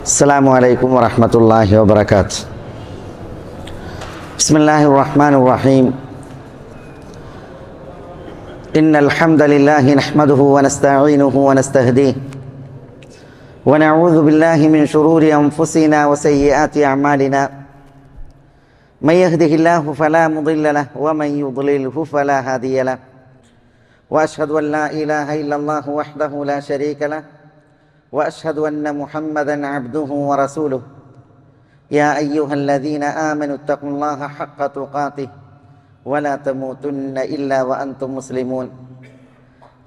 السلام عليكم ورحمة الله وبركاته. بسم الله الرحمن الرحيم. إن الحمد لله نحمده ونستعينه ونستهديه ونعوذ بالله من شرور أنفسنا وسيئات أعمالنا. من يهده الله فلا مضل له ومن يضلله فلا هادي له. وأشهد أن لا إله إلا الله وحده لا شريك له وأشهد أن محمدًا عبده ورسوله. يا أيها الذين آمنوا اتقوا الله حق تقاته ولا تموتن إلا وأنتم مسلمون.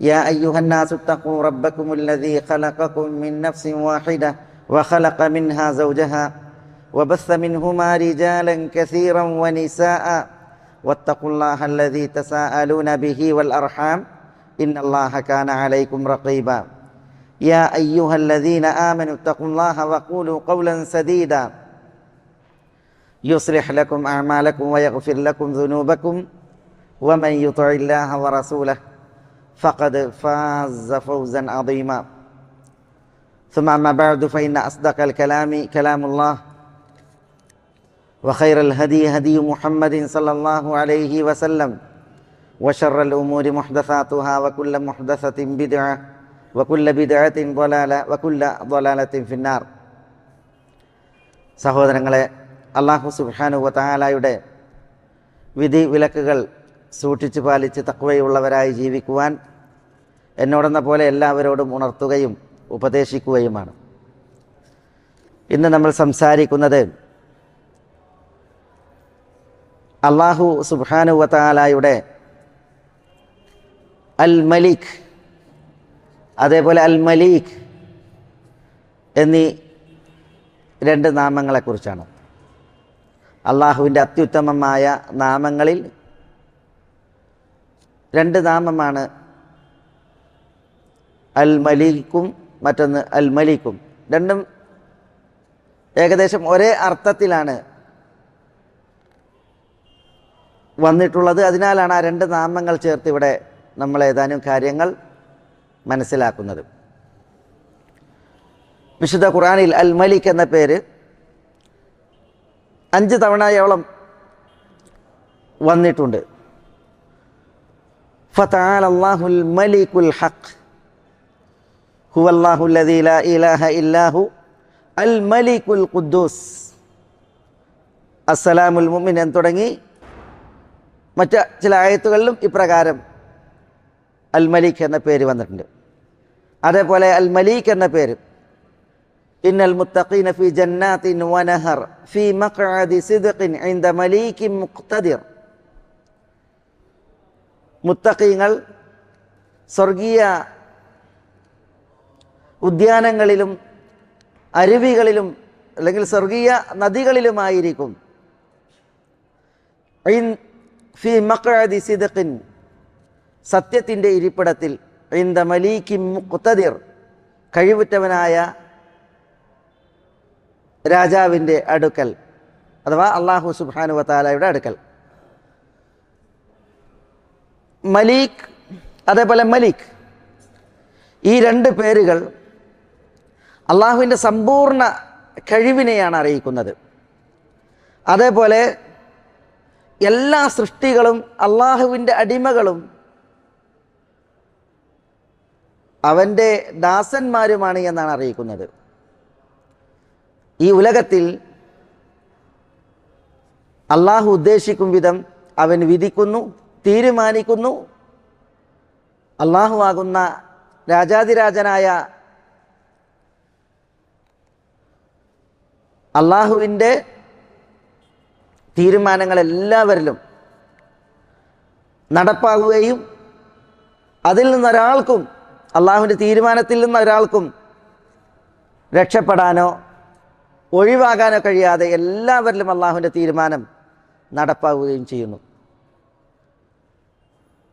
يا أيها الناس اتقوا ربكم الذي خلقكم من نفس واحدة وخلق منها زوجها وبث منهما رجالا كثيرا ونساء واتقوا الله الذي تساءلون به والأرحام إن الله كان عليكم رقيبا. يا أيها الذين آمنوا اتقوا الله وقولوا قولا سديدا يصلح لكم أعمالكم ويغفر لكم ذنوبكم ومن يطع الله ورسوله فقد فاز فوزا عظيما. ثم أما بعد فإن أصدق الكلام كلام الله وخير الهدي هدي محمد صلى الله عليه وسلم وشر الأمور محدثاتها وكل محدثة بدعة വകുല്ല ബിദ്അത്തിൻ ളലാല വകുല്ല ളലാലത്തിൻ ഫിന്നാർ. സഹോദരങ്ങളെ, അല്ലാഹു സുബ്ഹാനഹു വ തആലയുടെ വിധി വിലക്കുകൾ സൂക്ഷിച്ചു പാലിച്ച് തഖ്വയുള്ളവരായി ജീവിക്കുവാൻ എന്നോടെന്ന പോലെ എല്ലാവരോടും ഉണർത്തുകയും ഉപദേശിക്കുകയുമാണ്. ഇന്ന് നമ്മൾ സംസാരിക്കുന്നത് അല്ലാഹു സുബ്ഹാനഹു വ തആലയുടെ അൽ മലിക്, അതേപോലെ അൽ മലീക് എന്നീ രണ്ട് നാമങ്ങളെക്കുറിച്ചാണ്. അള്ളാഹുവിൻ്റെ അത്യുത്തമമായ നാമങ്ങളിൽ രണ്ട് നാമമാണ് അൽ മലീക്കും മറ്റൊന്ന് അൽ മലീക്കും. രണ്ടും ഏകദേശം ഒരേ അർത്ഥത്തിലാണ് വന്നിട്ടുള്ളത്. അതിനാലാണ് ആ രണ്ട് നാമങ്ങൾ ചേർത്ത് ഇവിടെ നമ്മൾ ഏതാനും കാര്യങ്ങൾ മനസ്സിലാക്കുന്നത്. വിശുദ്ധ ഖുർആനിൽ അൽ മലിക് എന്ന പേര് 5 തവണയോളം വന്നിട്ടുണ്ട്. ഫതആല അല്ലാഹുൽ മലികുൽ ഹഖ് ഹുവല്ലാഹു അല്ലദീ ലാ ഇലാഹ ഇല്ലാഹു അൽ മലികുൽ ഖുദ്ദൂസ് അസ്സലാമുൽ മുഅ്മിൻ എന്ന് തുടങ്ങി മറ്റ് ചില ആയത്തുകളിലും ഇപ്രകാരം അൽ മലിക് എന്ന പേര് വന്നിട്ടുണ്ട്. അതേപോലെ അൽ മലീക് എന്ന പേര് ഇന്നൽ മുത്തഖീന ഫീ ജന്നാത്തിൻ വനഹർ ഫീ മഖ്അദി സിദ്ഖിൻ ഇൻദ മലീകിൻ മുഖ്തദിർ. മുത്തഖീങ്ങൾ സ്വർഗീയ ഉദ്യാനങ്ങളിലും അരുവികളിലും അല്ലെങ്കിൽ സ്വർഗീയ നദികളിലുമായിരിക്കും. ഫീ മഖ്അദി സിദ്ഖിൻ, സത്യത്തിൻ്റെ ഇരിപ്പിടത്തിൽ, ഇന്ദ മലീകിൻ മുഖ്തദിർ, കഴിവുറ്റവനായ രാജാവിൻ്റെ അടുക്കൽ, അഥവാ അല്ലാഹു സുബ്ഹാനഹു വ തആലയുടെ അടുക്കൽ. മലീക് അതേപോലെ മലിക്, ഈ രണ്ട് പേരുകൾ അള്ളാഹുവിൻ്റെ സമ്പൂർണ്ണ കഴിവിനെയാണ് അറിയിക്കുന്നത്. അതേപോലെ എല്ലാ സൃഷ്ടികളും അള്ളാഹുവിൻ്റെ അടിമകളും അവൻ്റെ ദാസന്മാരുമാണ് എന്നാണ് അറിയിക്കുന്നത്. ഈ ഉലകത്തിൽ അള്ളാഹു ഉദ്ദേശിക്കും വിധം അവൻ വിധിക്കുന്നു, തീരുമാനിക്കുന്നു. അള്ളാഹു ആകുന്ന രാജാതിരാജനായ അള്ളാഹുവിൻ്റെ തീരുമാനങ്ങൾ എല്ലാവരിലും നടപ്പാകുകയും അതിൽ നിന്നൊരാൾക്കും, അള്ളാഹുവിൻ്റെ തീരുമാനത്തിൽ നിന്ന് ഒരാൾക്കും രക്ഷപ്പെടാനോ ഒഴിവാകാനോ കഴിയാതെ എല്ലാവരിലും അള്ളാഹുവിൻ്റെ തീരുമാനം നടപ്പാവുകയും ചെയ്യുന്നു.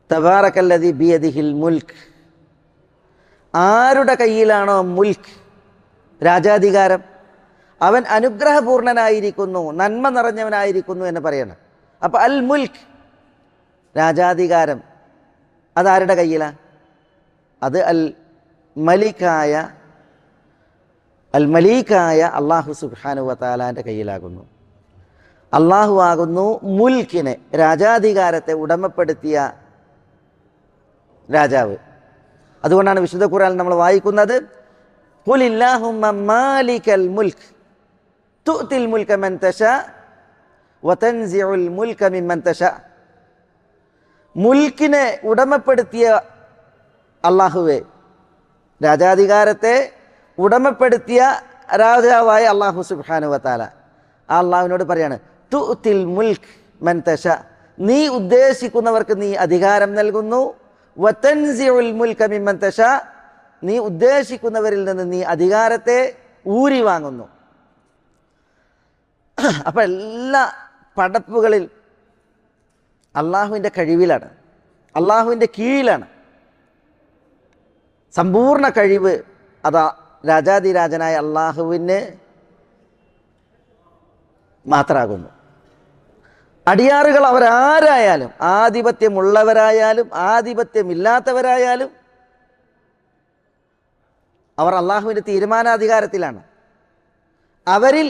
തബാറക്കല്ലദീ ബിയദിഹിൽ മുൽക്ക്, ആരുടെ കയ്യിലാണോ മുൽക്ക്, രാജാധികാരം, അവൻ അനുഗ്രഹപൂർണനായിരിക്കുന്നു, നന്മ നിറഞ്ഞവനായിരിക്കുന്നു എന്ന് പറയണം. അപ്പോൾ അൽ മുൽക്ക്, രാജാധികാരം, അതാരുടെ കയ്യിലാണ്? അത് അൽ മലിക്കായ അൽ മലീക്കായ അള്ളാഹു സുബ്ഹാനഹു വ തആലാൻ്റെ കയ്യിലാകുന്നു. അള്ളാഹു ആകുന്നു മുൽക്കിനെ, രാജാധികാരത്തെ ഉടമപ്പെടുത്തിയ രാജാവ്. അതുകൊണ്ടാണ് വിശുദ്ധ ഖുർആനിൽ നമ്മൾ വായിക്കുന്നത്, ഖുലില്ലാഹുമ്മ മാലികൽ മുൽക്ക് തുഅ്തിൽ മുൽക മൻ തശാ വതൻസിഉൽ മുൽക മിമ്മൻ തശാ. മുൽക്കിനെ ഉടമപ്പെടുത്തിയ അള്ളാഹുവേ, രാജാധികാരത്തെ ഉടമപ്പെടുത്തിയ രാജാവായ അള്ളാഹു സുബ്ഹാനഹു വ തആല, ആ അള്ളാഹുവിനോട് പറയാണ്, തുഅ്തിൽ മുൽക്ക് മൻ തശാ, നീ ഉദ്ദേശിക്കുന്നവർക്ക് നീ അധികാരം നൽകുന്നു, വതൻസിഉൽ മുൽക മിമ്മൻ തശാ, നീ ഉദ്ദേശിക്കുന്നവരിൽ നിന്ന് നീ അധികാരത്തെ ഊരി വാങ്ങുന്നു. അപ്പം എല്ലാ പടപ്പുകളിൽ അള്ളാഹുവിൻ്റെ കഴിവിലാണ്, അള്ളാഹുവിൻ്റെ കീഴിലാണ്. സമ്പൂർണ്ണ കഴിവ് അതാ രാജാതിരാജനായ അള്ളാഹുവിന് മാത്രമാകുന്നു. അടിയാറുകൾ അവരാരായാലും, ആധിപത്യമുള്ളവരായാലും ആധിപത്യമില്ലാത്തവരായാലും, അവർ അള്ളാഹുവിൻ്റെ തീരുമാനാധികാരത്തിലാണ്. അവരിൽ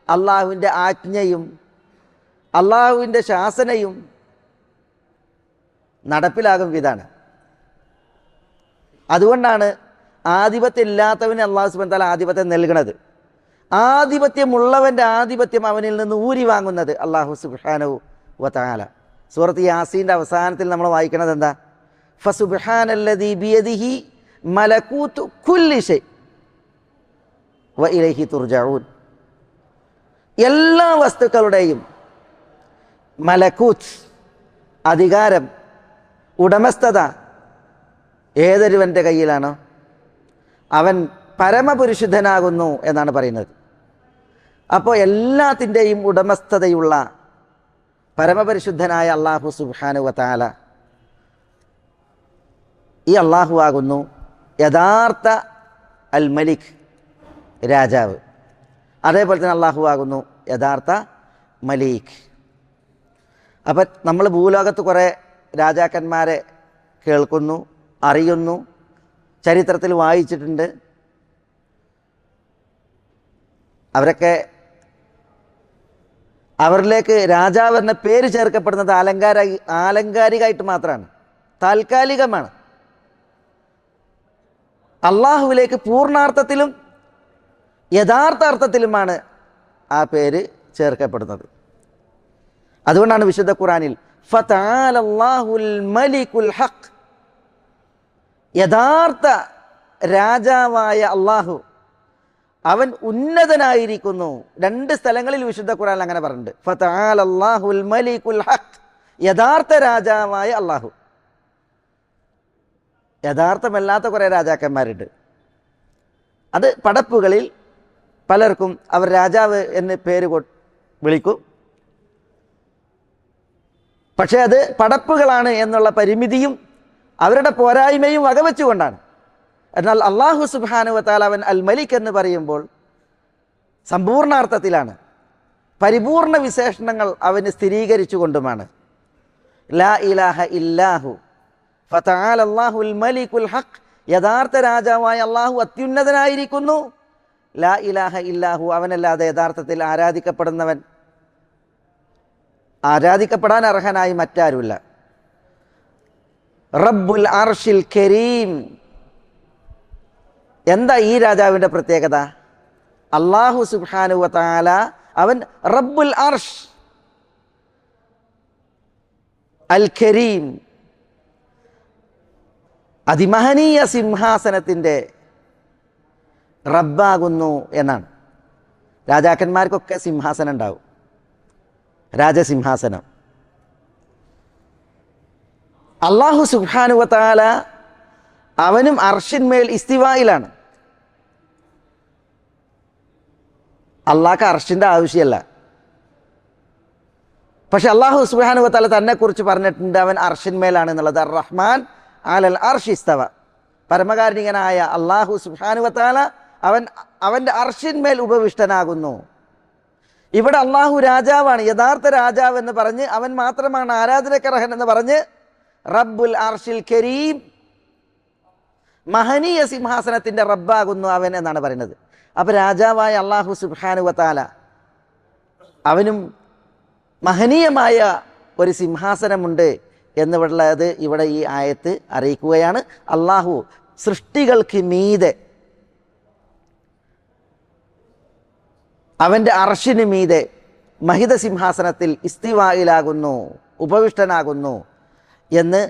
അള്ളാഹുവിൻ്റെ ആജ്ഞയും അള്ളാഹുവിൻ്റെ ശാസനയും നടപ്പിലാകും വിധാണ്. അതുകൊണ്ടാണ് ആധിപത്യം ഇല്ലാത്തവന് അള്ളാഹു സുബ്ഹാനഹു വ തആല ആധിപത്യം നൽകുന്നത്. ആധിപത്യമുള്ളവൻ്റെ ആധിപത്യം അവനിൽ നിന്ന് ഊരി വാങ്ങുന്നത് അള്ളാഹു സുബ്ഹാനഹു വ തആല. സൂറത്ത് യാസീൻ്റെ അവസാനത്തിൽ നമ്മൾ വായിക്കുന്നത് എന്താ? ഫസുബ്ഹാനല്ലദീ ബിയദിഹി മലകൂതു കുല്ലി ശൈ വ ഇലൈഹി തുർജഊൻ. എല്ലാ വസ്തുക്കളുടെയും മലകൂത്ത്, അധികാരം, ഉടമസ്ഥത ഏതൊരുവൻ്റെ കയ്യിലാണോ അവൻ പരമപുരുഷനാകുന്നു എന്നാണ് പറയുന്നത്. അപ്പോൾ എല്ലാത്തിൻ്റെയും ഉടമസ്ഥതയുള്ള പരമപരിശുദ്ധനായ അള്ളാഹു സുബ്ഹാനഹു വ തആല, ഈ അള്ളാഹു ആകുന്നു യഥാർത്ഥ അൽ മലിക്, രാജാവ്. അതേപോലെ തന്നെ അള്ളാഹു ആകുന്നു യഥാർത്ഥ മലീക്. അപ്പം നമ്മൾ ഭൂലോകത്ത് കുറേ രാജാക്കന്മാരെ കേൾക്കുന്നു, അറിയുന്നു, ചരിത്രത്തിൽ വായിച്ചിട്ടുണ്ട്. അവരിലേക്ക് രാജാവ് എന്ന പേര് ചേർക്കപ്പെടുന്നത് ആലങ്കാരികമായിട്ട് മാത്രമാണ്, താൽക്കാലികമാണ്. അള്ളാഹുവിലേക്ക് പൂർണ്ണാർത്ഥത്തിലും യഥാർത്ഥ അർത്ഥത്തിലുമാണ് ആ പേര് ചേർക്കപ്പെടുന്നത്. അതുകൊണ്ടാണ് വിശുദ്ധ ഖുർആനിൽ ഫതആലല്ലാഹുൽ മലികുൽ ഹഖ്, യഥാർത്ഥ രാജാവായ അള്ളാഹു അവൻ ഉന്നതനായിരിക്കുന്നു. രണ്ട് സ്ഥലങ്ങളിൽ വിശുദ്ധ ഖുർആനിൽ അങ്ങനെ പറഞ്ഞിട്ടുണ്ട്. ഫതആലല്ലാഹുൽ മലികുൽ ഹഖ്, യഥാർത്ഥ രാജാവായ അള്ളാഹു. യഥാർത്ഥമല്ലാത്ത കുറേ രാജാക്കന്മാരുണ്ട്. അത് പടപ്പുകളിൽ പലർക്കും അവർ രാജാവ് എന്ന് പേര് വിളിക്കും. പക്ഷേ അത് പടപ്പുകളാണ് എന്നുള്ള പരിമിതിയും അവരുടെ പോരായ്മയും വകവെച്ചുകൊണ്ടാണ്. എന്നാൽ അള്ളാഹു സുബ്ഹാനഹു വ തആല അവൻ അൽ മലിക് എന്ന് പറയുമ്പോൾ സമ്പൂർണ്ണാർത്ഥത്തിലാണ്, പരിപൂർണ വിശേഷണങ്ങൾ അവന് സ്ഥിരീകരിച്ചു കൊണ്ടുമാണ്. ലാ ഇലാഹ ഇല്ലാഹു ഫതആലല്ലാഹുൽ മലികുൽ ഹഖ്, യഥാർത്ഥ രാജാവായ അള്ളാഹു അത്യുന്നതനായിരിക്കുന്നു. ലാ ഇലാഹ ഇല്ലാഹു, അവനല്ലാതെ യഥാർത്ഥത്തിൽ ആരാധിക്കപ്പെടാൻ അർഹനായി മറ്റാരുമില്ല. റബ്ബുൽ അർഷിൽ കരീം, എന്താ ഈ രാജാവിൻ്റെ പ്രത്യേകത? അള്ളാഹു സുബ്ഹാനഹു വ തആല അവൻ റബ്ബുൽ അർഷ് അൽ കരീം, അതിമഹനീയ സിംഹാസനത്തിൻ്റെ റബ്ബാകുന്നു എന്നാണ്. രാജാക്കന്മാർക്കൊക്കെ സിംഹാസനം ഉണ്ടാവും, രാജസിംഹാസനം. അള്ളാഹു സുബ്ഹാനഹു വ തആല അവനും അർഷിന്മേൽ ഇസ്തിവായിലാണ്. അള്ളാഹ്ക്ക് അർഷിൻ്റെ ആവശ്യമല്ല. പക്ഷെ അള്ളാഹു സുബ്ഹാനഹു വ തആല തന്നെക്കുറിച്ച് പറഞ്ഞിട്ടുണ്ട്, അവൻ അർഷിന്മേലാണ് എന്നുള്ളത്. അർ റഹ്മാൻ അലൽ അർശി ഇസ്തവ, പരമകാരുണികനായ അള്ളാഹു സുബ്ഹാനഹു വ തആല അവൻ്റെ അർഷിന്മേൽ ഉപവിഷ്ടനാകുന്നു. ഇവിടെ അള്ളാഹു രാജാവാണ്, യഥാർത്ഥ രാജാവ് എന്ന് പറഞ്ഞ് അവൻ മാത്രമാണ് ആരാധനക്കർഹൻ എന്ന് പറഞ്ഞ് റബ്ബുൽ അർഷിൽ കരീം, മഹനീയ സിംഹാസനത്തിൻ്റെ റബ്ബാകുന്നു അവൻ എന്നാണ് പറയുന്നത്. അപ്പോൾ രാജാവായ അള്ളാഹു സുബ്ഹാനഹു വ തആല അവനും മഹനീയമായ ഒരു സിംഹാസനമുണ്ട് എന്നുള്ളത് ഇവിടെ ഈ ആയത്ത് അറിയിക്കുകയാണ്. അള്ളാഹു സൃഷ്ടികൾക്ക് മീതെ, അവൻ്റെ അർശിന് മീതെ മഹിത സിംഹാസനത്തിൽ ഇസ്തിവായിലാകുന്നു, ഉപവിഷ്ടനാകുന്നു എന്ന്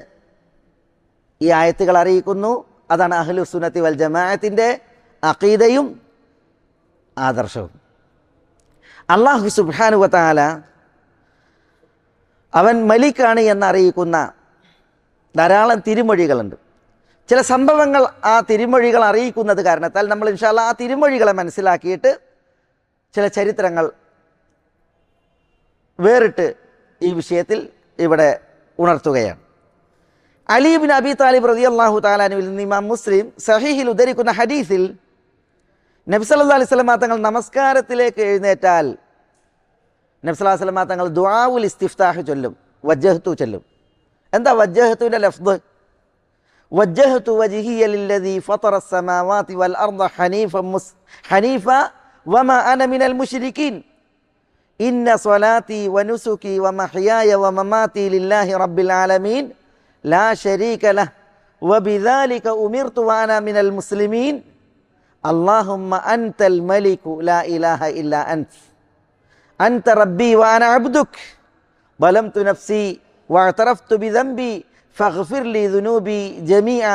ഈ ആയത്തുകൾ അറിയിക്കുന്നു. അതാണ് അഹ്ലു സുന്നത്തി വൽ ജമാഅത്തിൻ്റെ അഖീദയും ആദർശവും. അല്ലാഹു സുബ്ഹാനഹു വ തആല അവൻ മലിക്കാണ് എന്നറിയിക്കുന്ന ധാരാളം തിരുമൊഴികളുണ്ട്. ചില സംഭവങ്ങൾ ആ തിരുമൊഴികൾ അറിയിക്കുന്നത് കാരണത്താൽ നമ്മൾ ഇൻഷാ അല്ലാഹ് ആ തിരുമൊഴികളെ മനസ്സിലാക്കിയിട്ട് ചില ചരിത്രങ്ങൾ വേറിട്ട് ഈ വിഷയത്തിൽ ഇവിടെ ഉണർത്തുകയാണ്. അലി ഇബ്നു അബി താലിബ് റളിയല്ലാഹു തആല അൻഹുവിൽ നിന്ന് ഇമാം മുസ്ലിം സഹീഹിൽ ഉദ്ധരിക്കുന്ന ഹദീസിൽ നബി സല്ലല്ലാഹു അലൈഹി വസല്ലം തങ്ങൾ നമസ്കാരത്തിലേക്ക് എഴുന്നേറ്റാൽ നബി സല്ലല്ലാഹു അലൈഹി വസല്ലം തങ്ങൾ ദുആഉൽ ഇസ്തിഫ്താഹ് ചൊല്ലും, വജ്ജഹ്തു ചൊല്ലും. എന്താ വജ്ജഹ്തുവിൻ്റെ ലഫ്ദ്? വജ്ജഹ്തു വജ്ഹിയ ലില്ലദീ ഫതറ അസ്സമാവാതി വൽ അർദ ഹനീഫ വമാ അന മിനൽ മുശ്രികീൻ ഇന്ന സ്വലാത്തി വനുസുകി വമഹ്യായ വമമാതി ലില്ലാഹി റബ്ബിൽ ആലമീൻ ലാ ശരീക ലഹ് വബിദാലിക ഉമിർതു വഅന മിനൽ മുസ്ലിമീൻ അല്ലാഹുമ്മ അൻതൽ മലികു ലാ ഇലാഹ ഇല്ലാ അൻത റബ്ബി വഅന അബ്ദുക ളംതു നഫ്സി വഅതറഫ്തു ബിദംബി ഫഗ്ഫിർ ലി ദുനൂബി ജമീഅ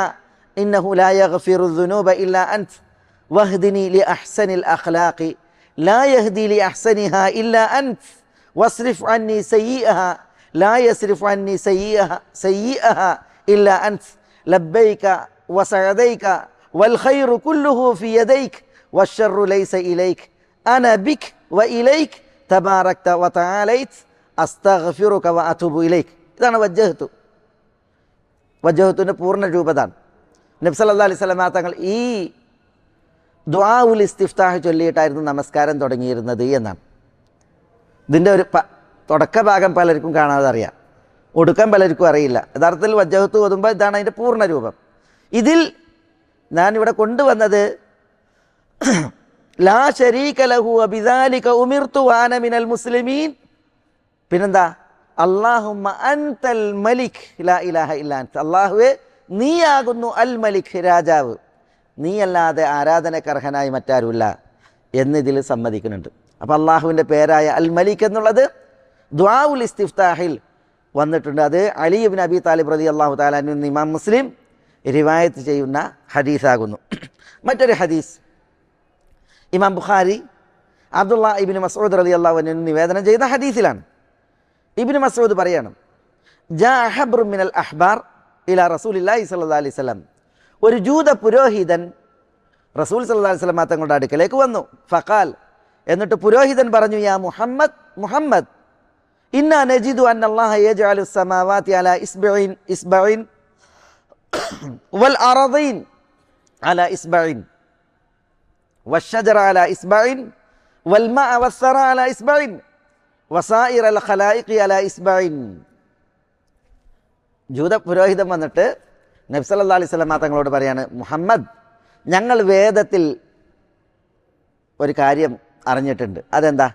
ഇന്നഹു ലാ യഗ്ഫിറു ദുനൂബ ഇല്ലാ അൻത വഹ്ദിനി ലി അഹ്സനിൽ അഖ്ലാഖി ലാ യഹ്ദി ലി അഹ്സനിഹാ ഇല്ലാ അൻത വസ്രിഫ് അന്നി സയ്യിഅഹാ ലാ യസ്രിഫ് അന്നി സയ്യിഅഹാ ഇല്ലാ അൻത ലബ്ബൈക വസഅദൈക വൽ ഖൈറു കുല്ലുഹു ഫി യദൈക വശ്ശർറു ലൈസ ഇലൈക അന ബിക വഇലൈക തബാറക്ത വതആലൈത അസ്തഗ്ഫിറുക വഅതൂബു ഇലൈക. ഇതാണ് വജ്ജഹ്തു. വജ്ജഹ്തുവിൻ്റെ പൂർണ്ണ രൂപതാണ്. നബി സല്ലല്ലാഹു അലൈഹി വസല്ലം തങ്ങൾ ഈ ദുആഉൽ ഇസ്തിഫ്താഹ് ചൊല്ലിയിട്ടായിരുന്നു നമസ്കാരം തുടങ്ങിയിരുന്നത് എന്നാണ്. ഇതിൻ്റെ ഒരു തുടക്ക ഭാഗം പലർക്കും കാണാതെ അറിയാം, ഒടുക്കം പലർക്കും അറിയില്ല. യഥാർത്ഥത്തിൽ വജ്ജഹ്തു ഓതുമ്പോൾ ഇതാണ് അതിൻ്റെ പൂർണ്ണ രൂപം. ഇതിൽ ഞാനിവിടെ കൊണ്ടുവന്നത് ലാ ശരീക ലഹു വബിദാലിക ഉമിർതു വഅന മിനൽ മുസ്ലിമീൻ, പിന്നെന്താ അല്ലാഹുമ്മ അൻതൽ മലിക് ലാ ഇലാഹ ഇല്ലാ അൻത, അല്ലാഹുവേ നീയാകുന്നു അൽ മലിക്, രാജാവ്, നീയല്ലാതെ ആരാധനക്കർഹനായി മറ്റാരുമില്ല എന്നിതിൽ സമ്മതിക്കുന്നുണ്ട്. അപ്പോൾ അള്ളാഹുവിൻ്റെ പേരായ അൽ മലിക് എന്നുള്ളത് ദുആഉൽ ഇസ്തിഫ്താഹിൽ വന്നിട്ടുണ്ട്. അത് അലി ഇബ്നു അബി താലിബ് റളിയല്ലാഹു തആല അൻഹു നിന്ന് ഇമാം മുസ്ലിം റിവായത്ത് ചെയ്യുന്ന ഹദീസാകുന്നു. മറ്റൊരു ഹദീസ് ഇമാം ബുഖാരി അബ്ദുല്ലാ ഇബ്നു മസ്ഊദ് റളിയല്ലാഹു അൻഹു നിവേദനം ചെയ്ത ഹദീസിലാണ്. ഇബ്നു മസ്ഊദ് പറയാണ്, ജാ ഹബ്റു മിനൽ അഹ്ബാർ ഇലാ റസൂലില്ലാഹി സ്വല്ലല്ലാഹു അലൈഹി വസല്ലം, ഒരു ജൂത പുരോഹിതൻ റസൂൽ സല്ലല്ലാഹു അലൈഹി വസല്ലം തങ്ങളുടെ അടുക്കലേക്ക് വന്നു. ഫഖാൽ, എന്നിട്ട് പുരോഹിതൻ പറഞ്ഞു, യാ മുഹമ്മദ്, മുഹമ്മദ്, ഇന്നാ നജിദു അന്നല്ലാഹ യജ്അലു സ്സമാവാതി അലാ ഇസ്ബഇൻ വൽ അർദീൻ അലാ ഇസ്ബഇൻ വശ്ശജറ അലാ ഇസ്ബഇൻ വൽ മാഅ വസ്സറ അലാ ഇസ്ബഇൻ വസായിറൽ ഖലായിഖി അലാ ഇസ്ബഇൻ. ജൂത പുരോഹിതൻ വന്നിട്ട് നബി സല്ലല്ലാഹു അലൈഹി വസല്ലം തങ്ങളോട് പറയാണ്, മുഹമ്മദ്, ഞങ്ങൾ വേദത്തിൽ ഒരു കാര്യം അറിഞ്ഞിട്ടുണ്ട്. അതെന്താ?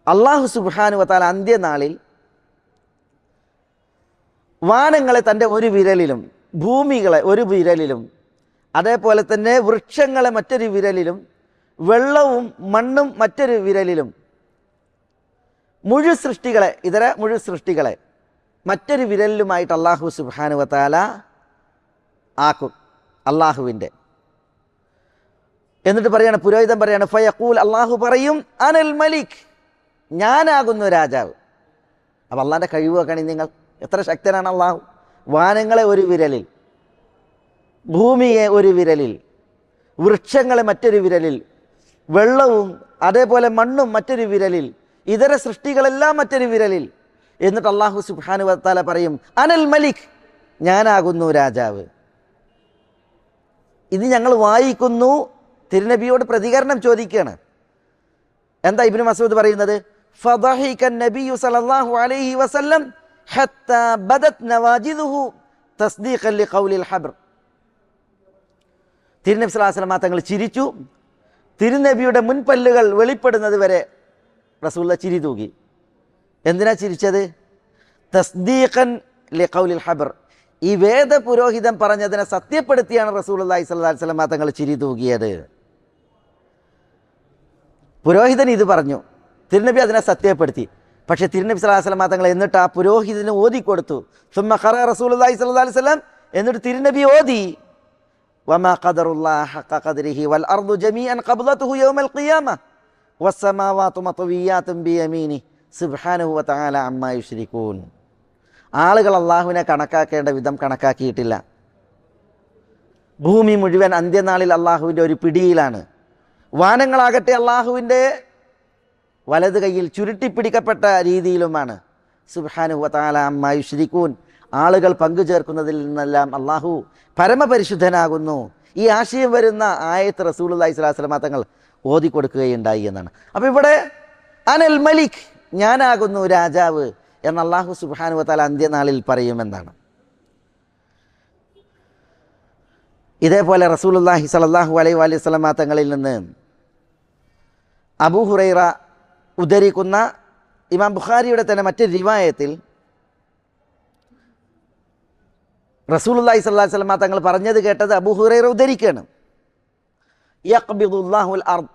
അല്ലാഹു സുബ്ഹാനഹു വ തആല അന്ത്യനാളിൽ വാനങ്ങളെ തൻ്റെ ഒരു വിരലിലും ഭൂമികളെ ഒരു വിരലിലും അതേപോലെ തന്നെ വൃക്ഷങ്ങളെ മറ്റൊരു വിരലിലും വെള്ളവും മണ്ണും മറ്റൊരു വിരലിലും മുഴു സൃഷ്ടികളെ ഇതര മുഴു സൃഷ്ടികളെ മറ്റൊരു വിരലിലുമായിട്ട് അല്ലാഹു സുബ്ഹാനഹു വ തആല ആക്കും, അള്ളാഹുവിൻ്റെ. എന്നിട്ട് പറയാണ്, പുരോഹിതൻ പറയാണ്, ഫയഖൂൽ, അള്ളാഹു പറയും, അനൽ മലിക്, ഞാനാകുന്നു രാജാവ്. അപ്പം അള്ളാഹിൻ്റെ കഴിവ് നോക്കണേ നിങ്ങൾ, എത്ര ശക്തനാണ് അള്ളാഹു. വാനങ്ങളെ ഒരു വിരലിൽ, ഭൂമിയെ ഒരു വിരലിൽ, വൃക്ഷങ്ങളെ മറ്റൊരു വിരലിൽ, വെള്ളവും അതേപോലെ മണ്ണും മറ്റൊരു വിരലിൽ, ഇതര സൃഷ്ടികളെല്ലാം മറ്റൊരു വിരലിൽ. എന്നിട്ട് അള്ളാഹു സുബ്ഹാനഹു വ തആല പറയും, അനൽ മലിക്, ഞാനാകുന്നു രാജാവ്. ഇത് ഞങ്ങൾ വായിക്കുന്നു, തിരുനബിയോട് പ്രതികരണം ചോദിക്കുകയാണ്. എന്താ ഇബ്നു മസ്ഊദ് പറയുന്നത്? ഫദഹിക നബിയു സല്ലല്ലാഹു അലൈഹി വസല്ലം ഹത്താ ബദത് നവാജിദുഹു തസ്ദീഖൻ ലിഖൗലിൽ ഹബ്ർ. തിരുനബി സല്ലല്ലാഹു അലൈഹി വസല്ലം തങ്ങൾ ചിരിച്ചു, തിരുനബിയുടെ മുൻപല്ലുകൾ വെളിപ്പെടുന്നത് വരെ റസൂലുള്ള ചിരി തൂകി. എന്തിനാ ചിരിച്ചത്? തസ്ദീഖൻ ലിഖൗലിൽ ഹബർ, ഈ വേദ പുരോഹിതൻ പറഞ്ഞതിനെ സത്യപ്പെടുത്തിയാണ് റസൂലുള്ളാഹി സ്വല്ലല്ലാഹി അലൈഹി വസല്ലം തങ്ങൾ ചിരി തൂകിയത്. പുരോഹിതൻ ഇത് പറഞ്ഞു, തിരുനബി അതിനെ സത്യപ്പെടുത്തി. പക്ഷേ തിരുനബി സ്വല്ലല്ലാഹി അലൈഹി വസല്ലം തങ്ങൾ എന്നിട്ട് ആ പുരോഹിതന് ഓതിക്കൊടുത്തു. സുമ്മ ഖറഅ റസൂലുള്ളാഹി സ്വല്ലല്ലാഹി അലൈഹി വസല്ലം, എന്നിട്ട് തിരുനബി ഓതി, വമാ ഖദറുല്ലാഹ ഹഖ ഖദ്രിഹി വൽ അർദു ജമീഅൻ ഖബ്ലതുഹു യൗമൽ ഖിയാമ വസ്സമാവാതു മത്വിയാത്തുൻ ബിയമീനിഹി സുബ്ഹാനഹു വതആല അമ്മാ യുശ്രികൂൻ. ആളുകൾ അള്ളാഹുവിനെ കണക്കാക്കേണ്ട വിധം കണക്കാക്കിയിട്ടില്ല. ഭൂമി മുഴുവൻ അന്ത്യനാളിൽ അള്ളാഹുവിൻ്റെ ഒരു പിടിയിലാണ്. വാനങ്ങളാകട്ടെ അള്ളാഹുവിൻ്റെ വലത് കൈയിൽ ചുരുട്ടിപ്പിടിക്കപ്പെട്ട രീതിയിലുമാണ്. സുബ്ഹാനഹു വതആല അമ്മാ യുശ്രികൂൻ. ആളുകൾ പങ്കു ചേർക്കുന്നതിൽ നിന്നെല്ലാം അള്ളാഹു പരമപരിശുദ്ധനാകുന്നു. ഈ ആശയം വരുന്ന ആയത്ത് റസൂലുള്ളാഹി സ്വല്ലല്ലാഹി അലൈഹി വസല്ലം തങ്ങൾ ഓതിക്കൊടുക്കുകയുണ്ടായി എന്നാണ്. അപ്പോൾ ഇവിടെ അനൽ മലിക്, ഞാനാകുന്നു രാജാവ് എന്ന് അല്ലാഹു സുബ്ഹാനഹു വതആല അന്ത്യനാളിൽ പറയുമെന്നാണ്. ഇതേപോലെ റസൂലുള്ളാഹി സ്വല്ലല്ലാഹു അലൈഹി വസല്ലം തങ്ങളിൽ നിന്ന് അബൂ ഹുറൈറ ഉദ്ധരിക്കുന്ന ഇമാം ബുഖാരിയുടെ തന്നെ മറ്റൊരു റിവായത്തിൽ റസൂലുള്ളാഹി സ്വല്ലല്ലാഹി അലൈഹി വസല്ലം തങ്ങൾ പറഞ്ഞത് കേട്ടത് അബൂ ഹുറൈറ ഉദ്ധരിക്കുകയാണ്. യഖ്ബിദുല്ലാഹുൽ അർദ്,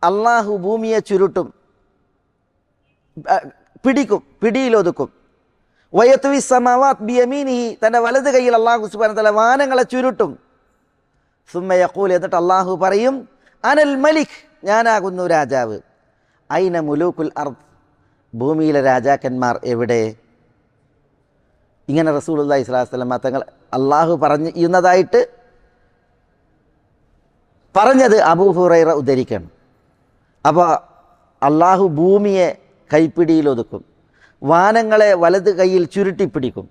അല്ലാഹു ഭൂമിയെ ചുരുട്ടും, പിടിക്കും, പിടിയിലൊതുക്കും. വയത്വി സമാവാത് ബിയമീനിഹി, തൻ്റെ വലത് കൈയിൽ അല്ലാഹു സുബ്ഹാനഹു വതആല വാനങ്ങളെ ചുരുട്ടും. സുമ്മ യഖൂൽ, എന്നിട്ട് അല്ലാഹു പറയും, അനൽ മലിക്, ഞാനാകുന്നു രാജാവ്. ഐന മുലൂക്കുൽ അർദ്, ഭൂമിയിലെ രാജാക്കന്മാർ എവിടെ? ഇങ്ങനെ റസൂലുള്ളാഹി സ്വല്ലല്ലാഹി അലൈഹി വസല്ലം തങ്ങൾ അല്ലാഹു പറയുന്നതായിട്ട് പറഞ്ഞത് അബൂ ഹുറൈറ ഉദ്ധരിക്കണം. അപ്പോൾ അല്ലാഹു ഭൂമിയെ കൈപ്പിടിയിലൊതുക്കും, വാനങ്ങളെ വലത് കൈയിൽ ചുരുട്ടിപ്പിടിക്കും.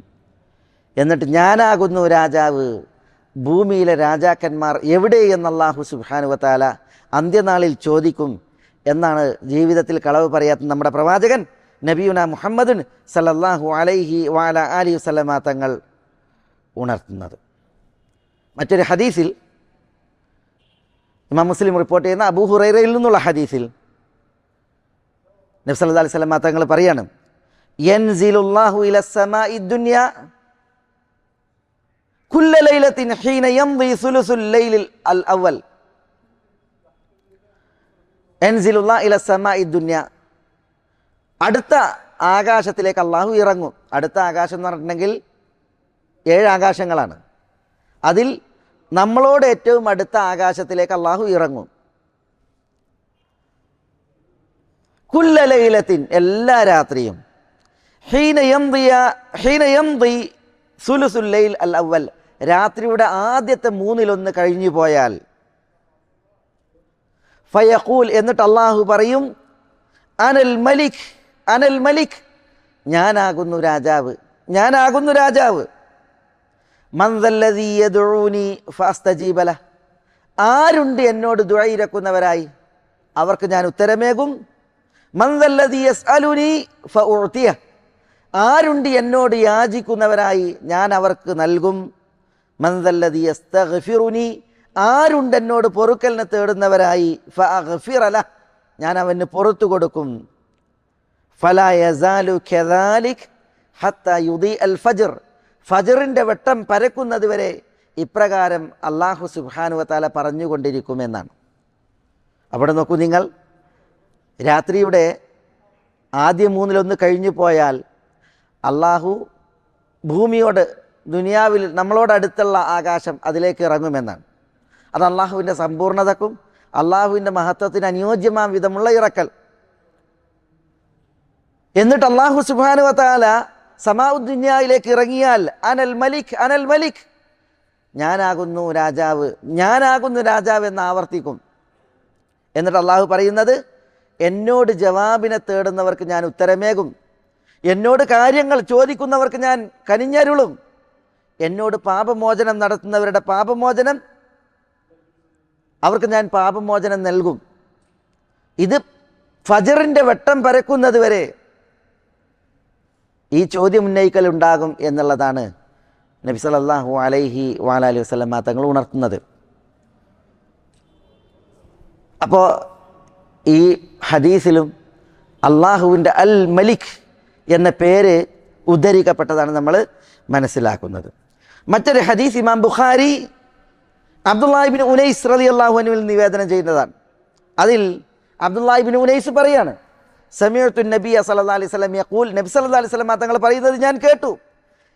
എന്നിട്ട് ഞാനാകുന്നു രാജാവ്, ഭൂമിയിലെ രാജാക്കന്മാർ എവിടെ എന്ന് അല്ലാഹു സുബ്ഹാനഹു വതആല അന്ത്യനാളിൽ ചോദിക്കും എന്നാണ് ജീവിതത്തിൽ കളവ് പറയാത്ത നമ്മുടെ പ്രവാചകൻ നബിയുന മുഹമ്മദുൻ സല്ലല്ലാഹു അലൈഹി വഅല ആലിഹി വസല്ലമ തങ്ങൾ ഉണർത്തുന്നത്. മറ്റൊരു ഹദീസിൽ, ഇമാം മുസ്ലിം റിപ്പോർട്ട് ചെയ്യുന്ന അബൂ ഹുറൈറയിൽ നിന്നുള്ള ഹദീസിൽ നബി സല്ലല്ലാഹു അലൈഹി വസല്ലം തങ്ങൾ പറയാണ്, യൻസിലുല്ലാഹു ഇലസ് സമാഇ ദുനിയ കുല്ല ലൈലത്തിൻ ഹീന യംദി സുലുസുൽ ലൈലിൽ അൽ അവൽ. യൻസിലുല്ലാഹു ഇലസ് സമാഇ ദുനിയ, അടുത്ത ആകാശത്തിലേക്ക് അള്ളാഹു ഇറങ്ങും. അടുത്ത ആകാശം എന്ന് പറഞ്ഞിട്ടുണ്ടെങ്കിൽ 7 ആകാശങ്ങളാണ്. അതിൽ നമ്മളോട് ഏറ്റവും അടുത്ത ആകാശത്തിലേക്ക് അള്ളാഹു ഇറങ്ങും. കുല്ല ലൈലത്തിൻ, എല്ലാ രാത്രിയും. ഹീന യംദി സുലുസുൽ ലൈൽ അൽ അവൽ, രാത്രിയുടെ ആദ്യത്തെ 1/3 കഴിഞ്ഞു പോയാൽ. ഫയഖൂൽ, എന്നിട്ട് അള്ളാഹു പറയും, അനൽ മലിക്, അനൽ മലിക്, ഞാനാകുന്നു രാജാവ്, ഞാനാകുന്നു രാജാവ്. മൻ ദല്ലദീ യദ്ഊനി ഫഅസ്തജീബ ലഹ്, ആരുണ്ട് എന്നോട് ദുആ ഇരക്കുന്നവരായി, അവർക്ക് ഞാൻ ഉത്തരമേകും. മൻ ദല്ലദീ യസ്അലുനി ഫഉഅ്തിയഹ്, ആരുണ്ട് എന്നോട് യാചിക്കുന്നവരായി, ഞാൻ അവർക്ക് നൽകും. മൻ ദല്ലദീ യസ്തഗ്ഫിറുനി, ആരുണ്ട് എന്നോട് പൊറുക്കലിനെ തേടുന്നവരായി, ഫഅഗ്ഫിറ ലഹ്, ഞാൻ അവന് പുറത്തു കൊടുക്കും. ഫലാ യസാലു കദാലിക് ഹത്താ യുദീ അൽ ഫജ്ർ, ഫജ്റിൻ്റെ വെട്ടം പരക്കുന്നത് വരെ ഇപ്രകാരം അല്ലാഹു സുബ്ഹാനഹു വതആല പറഞ്ഞുകൊണ്ടിരിക്കുമെന്നാണ്. അവിടെ നോക്കൂ നിങ്ങൾ, രാത്രിയുടെ ആദ്യ 1/3 കഴിഞ്ഞു പോയാൽ അല്ലാഹു ഭൂമിയോട്, ദുനിയാവിൽ നമ്മളോടടുത്തുള്ള ആകാശം അതിലേക്ക് ഇറങ്ങുമെന്നാണ്. അത് അള്ളാഹുവിൻ്റെ സമ്പൂർണ്ണതക്കും അള്ളാഹുവിൻ്റെ മഹത്വത്തിന് അനുയോജ്യമാം വിധമുള്ള ഇറക്കൽ. എന്നിട്ട് അല്ലാഹു സുബ്ഹാനഹു വതആല സമാഉദ്ദുനിയയിലേക്ക് ഇറങ്ങിയാൽ അനൽ മലിക്, അനൽ മലിക്, ഞാനാകുന്നു രാജാവ്, ഞാനാകുന്നു രാജാവ് എന്ന് ആവർത്തിക്കും. എന്നിട്ട് അല്ലാഹു പറയുന്നത്, എന്നോട് ജവാബിനെ തേടുന്നവർക്ക് ഞാൻ ഉത്തരമേകും, എന്നോട് കാര്യങ്ങൾ ചോദിക്കുന്നവർക്ക് ഞാൻ കനിഞ്ഞരുളും, എന്നോട് പാപമോചനം നടത്തുന്നവരുടെ പാപമോചനം അവർക്ക് ഞാൻ പാപമോചനം നൽകും. ഇത് ഫജ്റിൻ്റെ വെട്ടം പരക്കുന്നത് വരെ ഈ ചോദ്യം ഉന്നയിക്കൽ ഉണ്ടാകും എന്നുള്ളതാണ് നബി സല്ലല്ലാഹു അലൈഹി വഅലൈഹി വസല്ലം തങ്ങൾ ഉണർത്തുന്നത്. അപ്പോൾ ഈ ഹദീസിലും അള്ളാഹുവിൻ്റെ അൽ മലിക് എന്ന പേര് ഉദ്ധരിക്കപ്പെട്ടതാണ് നമ്മൾ മനസ്സിലാക്കുന്നത്. മറ്റൊരു ഹദീസ് ഇമാം ബുഖാരി അബ്ദുല്ലാഹി ഇബ്നു ഉനൈസ് റളിയല്ലാഹു അൻഹുവിൽ നിവേദനം ചെയ്യുന്നതാണ്. അതിൽ അബ്ദുല്ലാഹി ഇബ്നു ഉനൈസ് പറയാണ്, സമീഅതു നബിയ സല്ലല്ലാഹു അലൈഹി വസല്ലം യഖൂൽ, നബി സല്ലല്ലാഹു അലൈഹി വസല്ലം തങ്ങൾ പറയുന്നത് ഞാൻ കേട്ടു,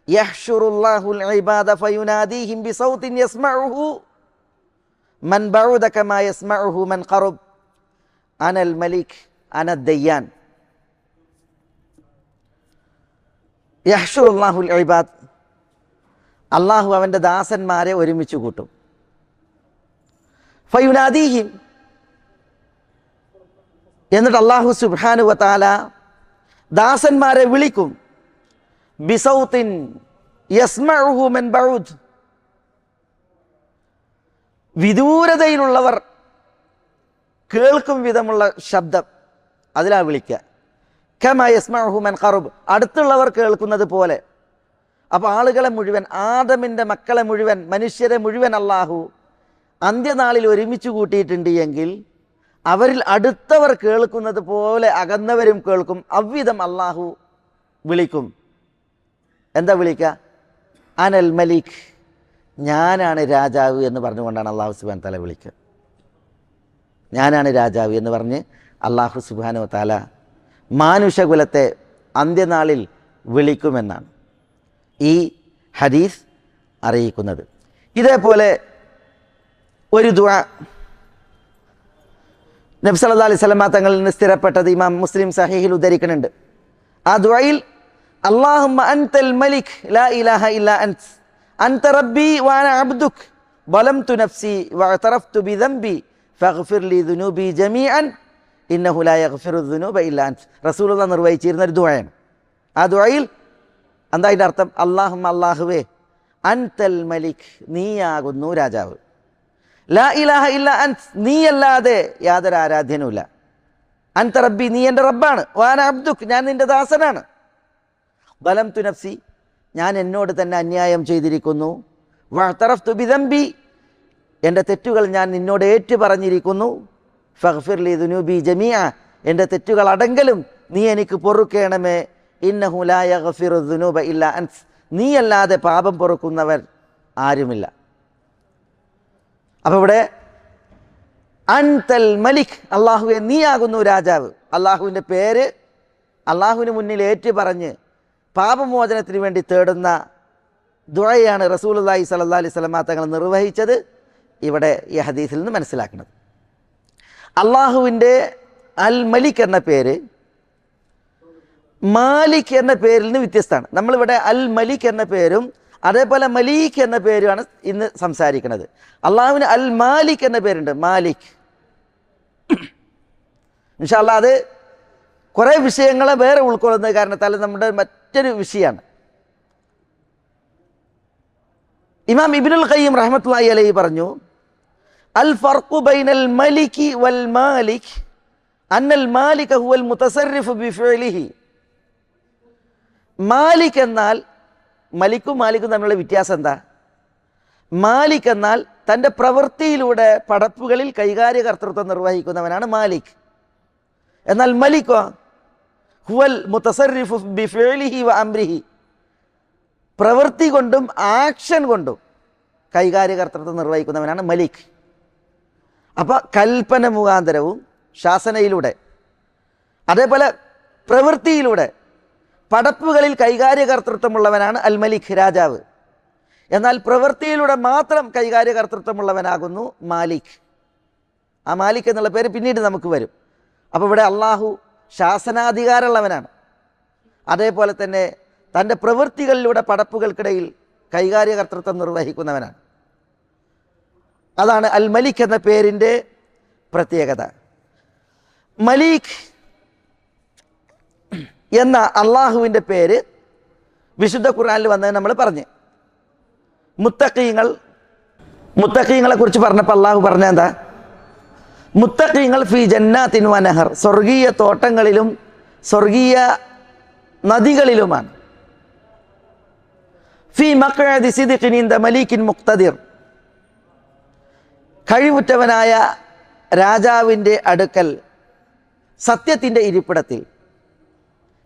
യഹ്ശുറുല്ലാഹുൽ ഇബാദ ഫയുനാദീഹിം ബിസൗത്തിൻ യസ്മഉഹു മൻ ബഅദ കമാ യസ്മഉഹു മൻ ഖറബ് അനൽ മലിക് അനദ് ദയ്യാൻ. യഹ്ശുറുല്ലാഹുൽ ഇബാദ്, അള്ളാഹു അവൻ്റെ ദാസന്മാരെ ഒരുമിച്ച് കൂട്ടും. ഫയുനാദീഹിം, എന്നിട്ട് അള്ളാഹു സുബ്ഹാനഹു വ തആല ദാസന്മാരെ വിളിക്കും. ബിസൗത്തിൻ യസ്മഉഹു മൻ ബഅദ്, വിദൂരതയിലുള്ളവർ കേൾക്കും വിധമുള്ള ശബ്ദം, അതിലാ വിളിക്കുക. കമാ യസ്മഉഹു മൻ ഖറബ്, അടുത്തുള്ളവർ കേൾക്കുന്നത് പോലെ. അപ്പോൾ ആളുകളെ മുഴുവൻ, ആദമിൻ്റെ മക്കളെ മുഴുവൻ, മനുഷ്യരെ മുഴുവൻ അള്ളാഹു അന്ത്യനാളിൽ ഒരുമിച്ച് കൂട്ടിയിട്ടുണ്ട് എങ്കിൽ അവരിൽ അടുത്തവർ കേൾക്കുന്നത് പോലെ അകന്നവരും കേൾക്കും. അவ்விധം അള്ളാഹു വിളിക്കും. എന്താ വിളിക്കുക? അനൽ മലിക്, ഞാനാണ് രാജാവ് എന്ന് പറഞ്ഞുകൊണ്ടാണ് അള്ളാഹു സുബ്ഹാനഹു വ തആല വിളിക്കുക. ഞാനാണ് രാജാവ് എന്ന് പറഞ്ഞ് അള്ളാഹു സുബ്ഹാനഹു വ തആല മാനുഷകുലത്തെ അന്ത്യനാളിൽ വിളിക്കുമെന്നാണ് ഈ ഹദീസ് അറിയിക്കുന്നത്. ഇതേപോലെ ഒരു ദുആ നബി സല്ലല്ലാഹു അലൈഹി വസല്ലം തങ്ങളിൽ നിന്ന് സ്ഥിരപ്പെട്ടത് ഇമാം മുസ്ലിം സഹീഹിൽ ഉദ്ധരിക്കുന്നുണ്ട്. ആ ദുആയിൽ അല്ലാഹുമ്മ അൻതൽ മലിക് ലാ ഇലാഹ ഇല്ലാ അൻത് അൻത റബ്ബി വഅന അബ്ദുക് ളലംതു നഫ്സി വഅതറഫ്തു ബിദംബി ഫഗ്ഫിർ ലി ദുനൂബി ജമീഅൻ ഇന്നഹു ലാ യഗ്ഫിറു ദുനൂബ ഇല്ലാ അൻത്. റസൂലുള്ളാഹി നിർവഹിച്ചിരുന്ന ഒരു ദുആയാണ്. ആ ദുആയിൽ എന്താ അതിൻ്റെ അർത്ഥം? അല്ലാഹുമ്മ, അല്ലാഹുവേ, അൻതൽ മലിക്, നീയാകുന്നു രാജാവ്, ലാ ഇലാഹ ഇല്ലാ അൻത്, നീയല്ലാതെ യാതൊരു ആരാധ്യനുമില്ല, അൻത റബ്ബി, നീ എൻ്റെ റബ്ബാണ്, വാന അബ്ദുക്, ഞാൻ നിൻ്റെ ദാസനാണ്, ളലംതു നഫ്സി, ഞാൻ എന്നോട് തന്നെ അന്യായം ചെയ്തിരിക്കുന്നു, വഅതറഫ്തു ബിദംബി, എൻ്റെ തെറ്റുകൾ ഞാൻ നിന്നോട് ഏറ്റു പറഞ്ഞിരിക്കുന്നു, ഫഗ്ഫിർ ലി ദുനൂബി ജമീഅ, എൻ്റെ തെറ്റുകൾ അടങ്കലും നീ എനിക്ക് പൊറുക്കേണമേ, ഇന്നഹു ലാ യഗ്ഫിറു ദുനൂബ ഇല്ലാ അൻത്, നീയല്ലാതെ പാപം പൊറുക്കുന്നവർ ആരുമില്ല. അപ്പോൾ ഇവിടെ അൻതൽ മലിക്, അള്ളാഹുവെ നീയാകുന്നു രാജാവ്. അള്ളാഹുവിൻ്റെ പേര് അള്ളാഹുവിന് മുന്നിൽ ഏറ്റു പറഞ്ഞ് പാപമോചനത്തിന് വേണ്ടി തേടുന്ന ദുആയാണ് റസൂലുള്ളാഹി സ്വല്ലല്ലാഹു അലൈഹി വസല്ലം തങ്ങൾ നിർവഹിച്ചത്. ഇവിടെ ഈ ഹദീസിൽ നിന്ന് മനസ്സിലാക്കുന്നത് അള്ളാഹുവിൻ്റെ അൽ മലിക് എന്ന പേര് മാലിക് എന്ന പേരിൽ നിന്ന് വ്യത്യസ്തമാണ്. നമ്മളിവിടെ അൽ മലിക് എന്ന പേരും അതേപോലെ മലീക് എന്ന പേരുമാണ് ഇന്ന് സംസാരിക്കുന്നത്. അള്ളാഹുവിന് അൽ മാലിക് എന്ന പേരുണ്ട്, മാലിക്. ഇൻഷാ അല്ലാഹ് അത് കുറേ വിഷയങ്ങളെ വേറെ ഉൾക്കൊള്ളുന്ന കാരണത്താൽ നമ്മുടെ മറ്റൊരു വിഷയമാണ്. ഇമാം ഇബ്നുൽ ഖയ്യിം റഹ്മത്തുള്ളാഹി അലൈഹി പറഞ്ഞു, അൽ ഫർഖു ബൈനൽ മലികി വൽ മാലിക് അന്നൽ മാലിക ഹുവൽ മുതസർരിഫു ബിഫിഅലിഹി. മാലിക് എന്നാൽ, മലിക്കും മാലിക്കും തമ്മിലുള്ള വ്യത്യാസം എന്താ? മാലിക് എന്നാൽ തൻ്റെ പ്രവൃത്തിയിലൂടെ പടപ്പുകളിൽ കൈകാര്യകർത്തൃത്വം നിർവഹിക്കുന്നവനാണ് മാലിക്. എന്നാൽ മലിക്കോ ഹുവൽ മുതസർരിഫു ബിഫിഅലിഹി വ അംരിഹി, പ്രവൃത്തി കൊണ്ടും ആക്ഷൻ കൊണ്ടും കൈകാര്യകർത്തൃത്വം നിർവഹിക്കുന്നവനാണ് മലിക്. അപ്പോൾ കൽപ്പന മുഖാന്തരവും ശാസനയിലൂടെ അതേപോലെ പ്രവൃത്തിയിലൂടെ പടപ്പുകളിൽ കൈകാര്യകർത്തൃത്വമുള്ളവനാണ് അൽ മലിക്, രാജാവ്. എന്നാൽ പ്രവൃത്തിയിലൂടെ മാത്രം കൈകാര്യകർത്തൃത്വമുള്ളവനാകുന്നു മാലിക്. ആ മാലിക് എന്നുള്ള പേര് പിന്നീട് നമുക്ക് വരും. അപ്പോൾ ഇവിടെ അള്ളാഹു ശാസനാധികാരമുള്ളവനാണ്, അതേപോലെ തന്നെ തൻ്റെ പ്രവൃത്തികളിലൂടെ പടപ്പുകൾക്കിടയിൽ കൈകാര്യകർത്തൃത്വം നിർവഹിക്കുന്നവനാണ്. അതാണ് അൽ മലിക് എന്ന പേരിൻ്റെ പ്രത്യേകത. മലീക് എന്ന അള്ളാഹുവിൻ്റെ പേര് വിശുദ്ധ ഖുർആനിൽ വന്നത് നമ്മൾ പറഞ്ഞ്. മുത്തഖീങ്ങളെ കുറിച്ച് പറഞ്ഞപ്പോൾ അള്ളാഹു പറഞ്ഞ എന്താ? മുത്തഖീങ്ങൾ ഫി ജന്നാത്തിൻ വനഹർ, സ്വർഗീയ തോട്ടങ്ങളിലും സ്വർഗീയ നദികളിലുമാണ്. ഫി മഖ്അദി സിദ്ഖിൻ ഇൻദ മലീകിൻ മുഖ്തദിർ, കഴിവുറ്റവനായ രാജാവിൻ്റെ അടുക്കൽ, സത്യത്തിൻ്റെ ഇരിപ്പിടത്തിൽ.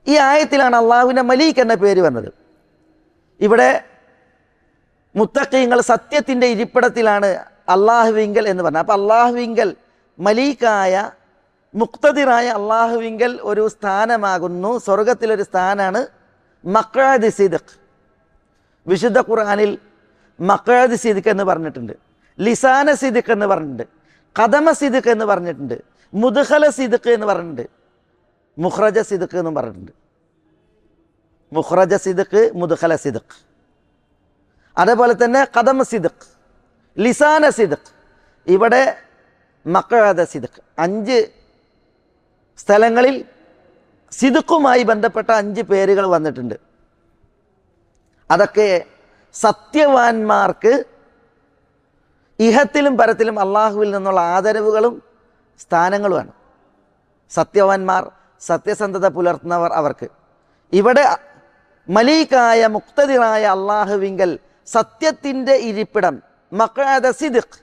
ഈ ആയത്തിലാണ് അള്ളാഹുവിൻ്റെ മലീക്ക് എന്ന പേര് വന്നത്. ഇവിടെ മുത്തഖീങ്ങൾ സത്യത്തിൻ്റെ ഇരിപ്പിടത്തിലാണ് അള്ളാഹുവിങ്കൽ എന്ന് പറഞ്ഞത്. അപ്പോൾ അള്ളാഹുവിങ്കൽ മലീക്കായ മുഖ്തദിറായ അള്ളാഹുവിങ്കൽ ഒരു സ്ഥാനമാകുന്നു, സ്വർഗത്തിലൊരു സ്ഥാനമാണ് മഖ്അദ് സിദ്ഖ്. വിശുദ്ധ ഖുർആനിൽ മഖ്അദ് സിദ്ഖ് എന്ന് പറഞ്ഞിട്ടുണ്ട്, ലിസാന സിദ്ഖ് എന്ന് പറഞ്ഞിട്ടുണ്ട്, ഖദമ സിദ്ഖ് എന്ന് പറഞ്ഞിട്ടുണ്ട്, മുദ്ഖല സിദ്ഖ് എന്ന് പറഞ്ഞിട്ടുണ്ട്, മുഖ്റജ സിദ്ഖ് എന്നും പറഞ്ഞിട്ടുണ്ട്. മുഖ്റജ സിദ്ഖ്, മുദ്ഖല സിദ്ഖ്, അതേപോലെ തന്നെ ഖദമ സിദ്ഖ്, ലിസാന സിദ്ഖ്. ഇവിടെ മഖ്അദ സിദ്ഖ്. 5 സ്ഥലങ്ങളിൽ സിദ്ഖുമായി ബന്ധപ്പെട്ട 5 പേരുകൾ വന്നിട്ടുണ്ട്. അതൊക്കെ സത്യവാന്മാർക്ക് ഇഹത്തിലും പരത്തിലും അള്ളാഹുവിൽ നിന്നുള്ള ആദരവുകളും സ്ഥാനങ്ങളുമാണ്. സത്യവാന്മാർ, സത്യസന്ധത പുലർത്തുന്നവർ അവർക്ക്. ഇവിടെ മലീക്കായ മുഖ്തദിറായ അള്ളാഹുവിങ്കൽ സത്യത്തിൻ്റെ ഇരിപ്പിടം മഖ്അദ സിദ്ഖ്,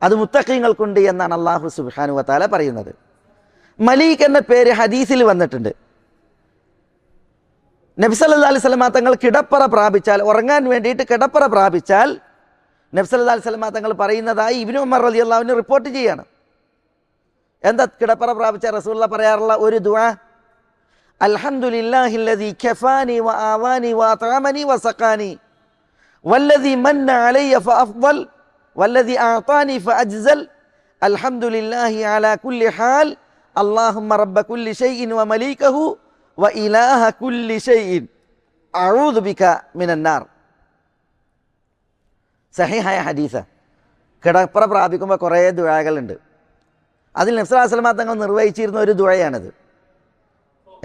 അത് മുത്തഖീങ്ങൾക്കുണ്ട് എന്നാണ് അള്ളാഹു സുബ്ഹാനഹു വ തആല പറയുന്നത്. മലീക്ക് എന്ന പേര് ഹദീസിൽ വന്നിട്ടുണ്ട്. നബി സല്ലല്ലാഹു അലൈഹി വസല്ലം തങ്ങൾ കിടപ്പറ പ്രാപിച്ചാൽ, ഉറങ്ങാൻ വേണ്ടിയിട്ട് കിടപ്പറ പ്രാപിച്ചാൽ നബി സല്ലല്ലാഹു അലൈഹി വസല്ലം തങ്ങൾ പറയുന്നതായി ഇബ്നു ഉമർ റളിയല്ലാഹു അൻഹു റിപ്പോർട്ട് ചെയ്യാണ്. എന്താ കിടപ്പറ പ്രാപിച്ച റസൂലുള്ളാഹി പറയാറുള്ള ഒരു ദുആ? അൽഹംദുലില്ലാഹില്ലദീ കഫാനി വ ആവാനി വ അത്അമനി വ സഖാനി വല്ലദീ മന്ന അലയ്യ ഫഅഫ്ദൽ വല്ലദീ അഅതാനി ഫഅജ്സൽ അൽഹംദുലില്ലാഹി അലാ കുല്ലി ഹാൽ അല്ലാഹുമ്മ റബ്ബ കുല്ലി ഷൈഇൻ വ മലീകഹു വ ഇലാഹ കുല്ലി ഷൈഇൻ അഊദു ബിക മിനന്നാർ. സഹീഹായ ഹദീസ. കിടപ്പറ പ്രാപിക്കുമ്പോൾ കുറേ ദുആകളുണ്ട്. അതിൽ നബി സല്ലല്ലാഹു അലൈഹി വസല്ലം തങ്ങൾ നിർവഹിച്ചിരുന്ന ഒരു ദുആയാണിത്.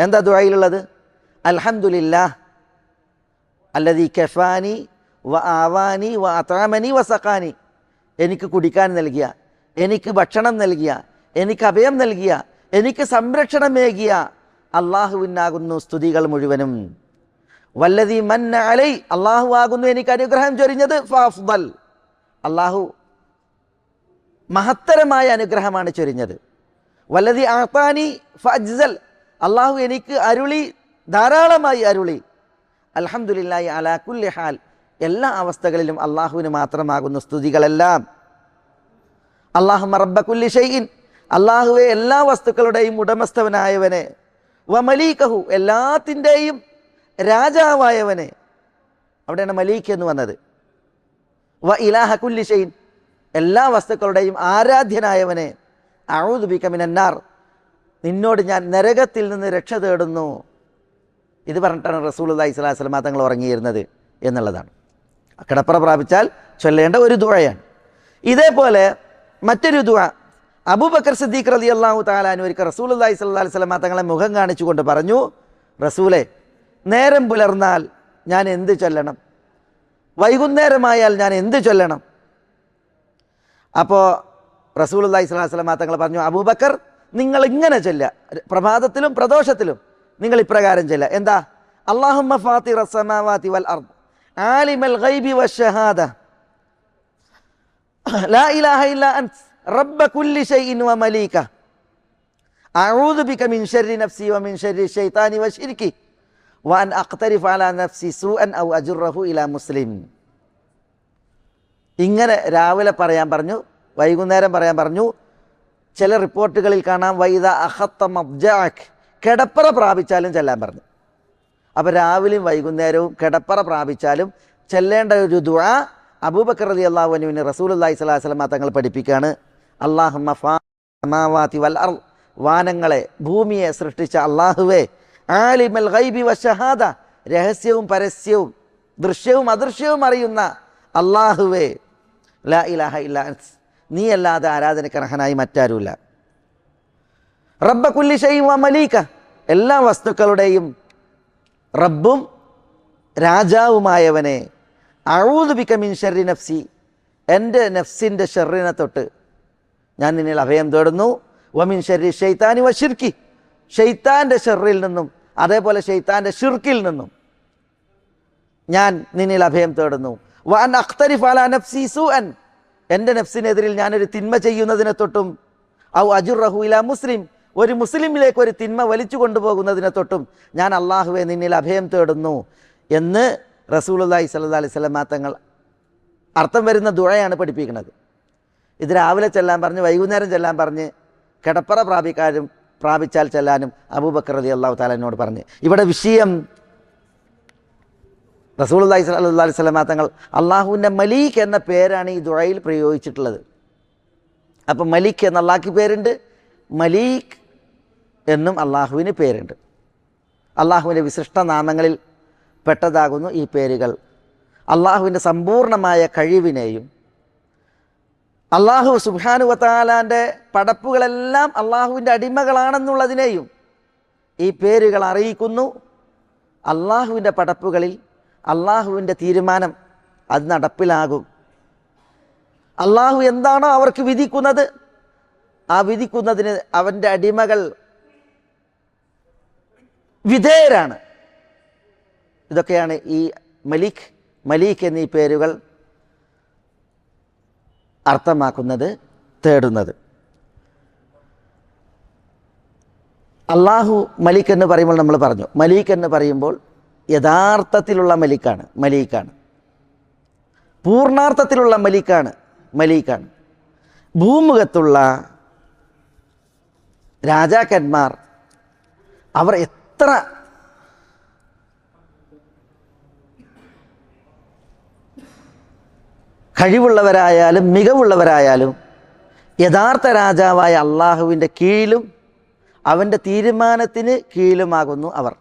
എന്താ ദുആയിലുള്ളത്? അൽഹംദുലില്ലാഹ് അല്ലദീ കഫാനി വ ആവാനി വ അത്അമനി വ സഖാനി. എനിക്ക് കുടിക്കാൻ നൽകിയ, എനിക്ക് ഭക്ഷണം നൽകിയ, എനിക്ക് അഭയം നൽകിയ, എനിക്ക് സംരക്ഷണമേകിയ അള്ളാഹുവിനാകുന്നു സ്തുതികൾ മുഴുവനും. വല്ലദീ മന്ന അലൈ, അള്ളാഹു ആകുന്നു എനിക്ക് അനുഗ്രഹം ചൊരിഞ്ഞത്. ഫഅഫ്ദൽ, അള്ളാഹു മഹത്തരമായ അനുഗ്രഹമാണ് ചൊരിഞ്ഞത്. വല്ലദീ അഅതാനി ഫഅജ്സൽ, അള്ളാഹു എനിക്ക് അരുളി, ധാരാളമായി അരുളി. അൽഹംദുലില്ലാഹി അലാ കുല്ലി ഹാൽ, എല്ലാ അവസ്ഥകളിലും അള്ളാഹുവിന് മാത്രമാകുന്നു സ്തുതികളെല്ലാം. അല്ലാഹുമ്മ റബ്ബ കുല്ലി ഷൈഇൻ, അള്ളാഹുവെ എല്ലാ വസ്തുക്കളുടെയും ഉടമസ്ഥവനായവനെ, വ മലീകഹു, എല്ലാത്തിൻ്റെയും രാജാവായവനെ. അവിടെയാണ് മലീക്ക് എന്ന് വന്നത്. വ ഇലാഹ കുല്ലി ഷൈഇൻ, എല്ലാ വസ്തുക്കളുടെയും ആരാധ്യനായവനെ. അഊദു ബിക മിനന്നാർ, നിന്നോട് ഞാൻ നരകത്തിൽ നിന്ന് രക്ഷ തേടുന്നു. ഇത് പറഞ്ഞിട്ടാണ് റസൂലുള്ളാഹി സ്വല്ലല്ലാഹു അലൈഹി വസല്ലം തങ്ങൾ ഉറങ്ങിയിരുന്നത് എന്നുള്ളതാണ്. കിടപ്പറ പ്രാപിച്ചാൽ ചൊല്ലേണ്ട ഒരു ദുആയാണ്. ഇതേപോലെ മറ്റൊരു ദുആ അബൂബക്കർ സിദ്ദീഖ് റളിയല്ലാഹു തആല അൻഹു ഒരിക്കൽ റസൂലുള്ളാഹി സ്വല്ലല്ലാഹു അലൈഹി വസല്ലം തങ്ങളെ മുഖം കാണിച്ചുകൊണ്ട് പറഞ്ഞു, റസൂലേ, നേരം പുലർന്നാൽ ഞാൻ എന്ത് ചൊല്ലണം? വൈകുന്നേരമായാൽ ഞാൻ എന്ത് ചൊല്ലണം? അപ്പോൾ റസൂലുള്ളാഹി സ്വല്ലല്ലാഹു അലൈഹി വസല്ലം തങ്ങൾ പറഞ്ഞു, അബൂബക്കർ, നിങ്ങൾ ഇങ്ങനെ ചൊല്ലുക, പ്രഭാതത്തിലും പ്രദോഷത്തിലും നിങ്ങൾ ഇപ്രകാരം ചൊല്ലുക. എന്താ? അല്ലാഹുമ്മ ഫാത്തിറസ് സമാവാതി വൽ അർദ് ആലിമൽ ഗൈബി വശഹാദ ലാ ഇലാഹ ഇല്ലാ അൻത റബ്ബ കുല്ലി ഷൈഇൻ വ മലീക അഊദു ബിക മിൻ ശർരി നഫ്സി വ മിൻ ശർരി ശൈത്താനി വ ശിർകി വ അൻ അഖ്തരിഫ അലാ നഫ്സി സൂഅൻ ഔ അജുറഹു ഇലാ മുസ്ലിം. ഇങ്ങനെ രാവിലെ പറയാൻ പറഞ്ഞു, വൈകുന്നേരം പറയാൻ പറഞ്ഞു. ചില റിപ്പോർട്ടുകളിൽ കാണാം വൈദ അഖത്ത മബ്ജഅക്, കിടപ്പറ പ്രാപിച്ചാലും ചെല്ലാൻ പറഞ്ഞു. അപ്പോൾ രാവിലെയും വൈകുന്നേരവും കിടപ്പറ പ്രാപിച്ചാലും ചെല്ലേണ്ട ഒരു ദുആ അബൂബക്കർ റളിയല്ലാഹു അൻഹുവിനെ റസൂലുള്ളാഹി സ്വല്ലല്ലാഹു അലൈഹി വസല്ലം തങ്ങൾ പഠിപ്പിക്കുകയാണ്. അല്ലാഹുമ്മ ഫാത്തിറസ് വൽ അർദ്, വാനങ്ങളെ ഭൂമിയെ സൃഷ്ടിച്ച അള്ളാഹുവേ, ആലിമൽ ഗൈബി വശഹാദ, രഹസ്യവും പരസ്യവും ദൃശ്യവും അദൃശ്യവും അറിയുന്ന അള്ളാഹുവേ, ലാ ഇലാഹ ഇല്ലാ അൻത, നീ അല്ലാതെ ആരാധനയ്ക്ക് അർഹനായി മറ്റാരുമില്ല. റബ്ബ കുല്ലി ഷൈഇൻ വ മലീക, എല്ലാ വസ്തുക്കളുടെയും റബ്ബും രാജാവുമായവനെ. അഊദു ബിക മിൻ ശർരി നഫ്സി, എൻ്റെ നഫ്സിൻ്റെ ഷർറിനെ തൊട്ട് ഞാൻ നിന്നിൽ അഭയം തേടുന്നു. വ മിൻ ശർരി ശൈത്താനി വ ശിർകി, ഷെയ്ത്താൻ്റെ ഷർറിൽ നിന്നും അതേപോലെ ഷെയ്ത്താൻ്റെ ഷിർക്കിൽ നിന്നും ഞാൻ നിന്നിൽ അഭയം തേടുന്നു. വ അൻ അഖ്തരിഫ അലാ നഫ്സി സൂഅൻ, എൻ്റെ നഫ്സിനെതിരിൽ ഞാനൊരു തിന്മ ചെയ്യുന്നതിനെ തൊട്ടും ഔ അജുറഹു ഇലാ മുസ്ലിം, ഒരു മുസ്ലിമിലേക്ക് ഒരു തിന്മ വലിച്ചു കൊണ്ടുപോകുന്നതിനെ തൊട്ടും ഞാൻ അള്ളാഹുവെ നിന്നിൽ അഭയം തേടുന്നു എന്ന് റസൂലുള്ളാഹി സ്വല്ലല്ലാഹി അലൈഹി വസല്ലം തങ്ങൾ അർത്ഥം വരുന്ന ദുആയാണ് പഠിപ്പിക്കുന്നത്. ഇത് രാവിലെ ചെല്ലാൻ പറഞ്ഞ് വൈകുന്നേരം ചെല്ലാൻ പറഞ്ഞ് കിടപ്പറ പ്രാപിച്ചാൽ ചെല്ലാനും അബൂബക്കർ റളിയല്ലാഹു തആല എന്നോട് പറഞ്ഞ്. ഇവിടെ വിഷയം റസൂലുള്ളാഹി സ്വല്ലല്ലാഹി അലൈഹി വസല്ലം തങ്ങൾ അള്ളാഹുവിൻ്റെ മലീക്ക് എന്ന പേരാണ് ഈ ദുആയിൽ പ്രയോഗിച്ചിട്ടുള്ളത്. അപ്പം മലിക് എന്ന അള്ളാഹ്ക്ക് പേരുണ്ട്, മലീക് എന്നും അള്ളാഹുവിന് പേരുണ്ട്. അള്ളാഹുവിൻ്റെ വിശിഷ്ട നാമങ്ങളിൽ പെട്ടതാകുന്നു ഈ പേരുകൾ. അള്ളാഹുവിൻ്റെ സമ്പൂർണമായ കഴിവിനെയും അള്ളാഹു സുബ്ഹാനഹു വ തആലാൻ്റെ പടപ്പുകളെല്ലാം അള്ളാഹുവിൻ്റെ അടിമകളാണെന്നുള്ളതിനെയും ഈ പേരുകൾ അറിയിക്കുന്നു. അള്ളാഹുവിൻ്റെ പടപ്പുകളിൽ അള്ളാഹുവിൻ്റെ തീരുമാനം അത് നടപ്പിലാകും. അള്ളാഹു എന്താണോ അവർക്ക് വിധിക്കുന്നത് ആ വിധിക്കുന്നതിന് അവൻ്റെ അടിമകൾ വിധേയരാണ്. ഇതൊക്കെയാണ് ഈ മലീക്ക് എന്നീ പേരുകൾ അർത്ഥമാക്കുന്നത്, തേടുന്നത്. അള്ളാഹു മലിക് എന്ന് പറയുമ്പോൾ നമ്മൾ പറഞ്ഞു, മലീക്ക് എന്ന് പറയുമ്പോൾ യഥാർത്ഥത്തിലുള്ള മലീക്കാണ്, പൂർണ്ണാർത്ഥത്തിലുള്ള മലീക്കാണ്. ഭൂമുഖത്തുള്ള രാജാക്കന്മാർ അവർ എത്ര കഴിവുള്ളവരായാലും മികവുള്ളവരായാലും യഥാർത്ഥ രാജാവായ അള്ളാഹുവിൻ്റെ കീഴിലും അവൻ്റെ തീരുമാനത്തിന് കീഴിലുമാകുന്നു അവർ.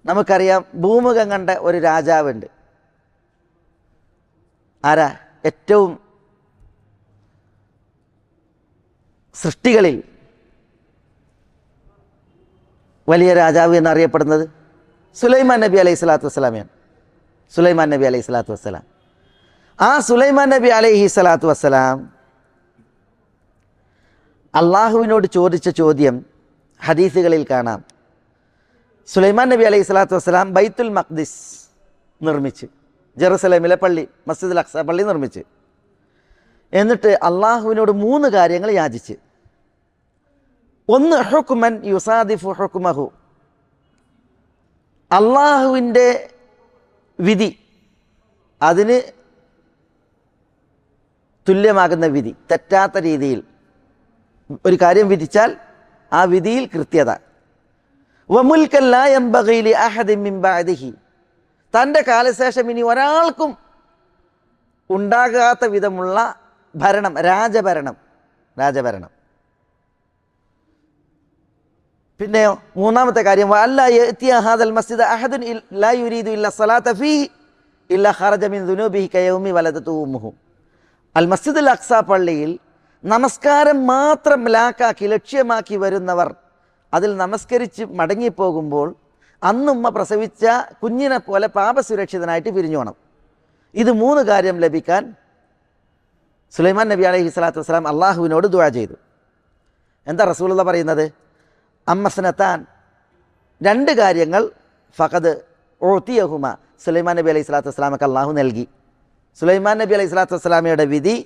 നമുക്കറിയാം, ഭൂമുഖം കണ്ട ഒരു രാജാവുണ്ട്. ആരാ? ഏറ്റവും സൃഷ്ടികളിൽ വലിയ രാജാവ് എന്നറിയപ്പെടുന്നത് സുലൈമാൻ നബി അലൈഹി സ്വലാത്തു വസ്സലാമയാണ്. സുലൈമാൻ നബി അലൈഹി സ്വലാത്തു വസ്സലാം, ആ സുലൈമാൻ നബി അലൈഹി സ്വലാത്തു വസ്സലാം അള്ളാഹുവിനോട് ചോദിച്ച ചോദ്യം ഹദീസുകളിൽ കാണാം. സുലൈമാൻ നബി അലൈഹി സ്വലാത്തു വസ്സലാം ബൈത്തുൽ മഖ്ദിസ് നിർമ്മിച്ച്, ജെറുസലേമിലെ പള്ളി, മസ്ജിദുൽ അഖ്സ പള്ളി നിർമ്മിച്ച്, എന്നിട്ട് അള്ളാഹുവിനോട് 3 കാര്യങ്ങൾ യാചിച്ച്. ഒന്ന്, ഹുക്മൻ യുസാദിഫു ഹുക്മഹു, അള്ളാഹുവിൻ്റെ വിധി, അതിന് തുല്യമാകുന്ന വിധി, തെറ്റാത്ത രീതിയിൽ ഒരു കാര്യം വിധിച്ചാൽ ആ വിധിയിൽ കൃത്യത. വമുൽക്കൻ ലാ യംബഗി ലി അഹദിൻ മിൻ ബഅദിഹി, തൻ്റെ കാലശേഷം ഇനി ഒരാൾക്കും ഉണ്ടാകാത്ത വിധമുള്ള ഭരണം, രാജഭരണം. പിന്നെയോ 3-ാമത്തെ കാര്യം, വഅല്ലാ യഅതിയ ഹാദൽ മസ്ജിദ അഹദുൻ ലാ യുരീദു ഇല്ല സ്വലാത ഫീഹി ഇല്ല ഖറജ മിൻ ദുനൂബിഹി കയൗമി വലദതു ഉമ്മുഹു. അൽ മസ്ജിദുൽ അഖ്സ പള്ളിയിൽ നമസ്കാരം മാത്രം ലക്ഷ്യമാക്കി വരുന്നവർ അതിൽ നമസ്കരിച്ച് മടങ്ങിപ്പോകുമ്പോൾ അന്നുമ്മ പ്രസവിച്ച കുഞ്ഞിനെ പോലെ പാപസുരക്ഷിതനായിട്ട് പിരിഞ്ഞു പോകണം. ഇത് 3 കാര്യം ലഭിക്കാൻ സുലൈമാൻ നബി അലൈഹി സ്വലാത്തു വസ്സലാം അള്ളാഹുവിനോട് ദുആ ചെയ്തു. എന്താ റസൂലുള്ള പറയുന്നത്? അമ്മസ്നത്താൻ, 2 കാര്യങ്ങൾ, ഫഖദ് ഉഅതിയഹുമ, സുലൈമാൻ നബി അലൈഹി സ്വലാത്തു വസ്സലാമക്ക് അള്ളാഹു നൽകി. സുലൈമാൻ നബി അലൈഹി സ്വലാത്തു വസ്സലാമയുടെ വിധി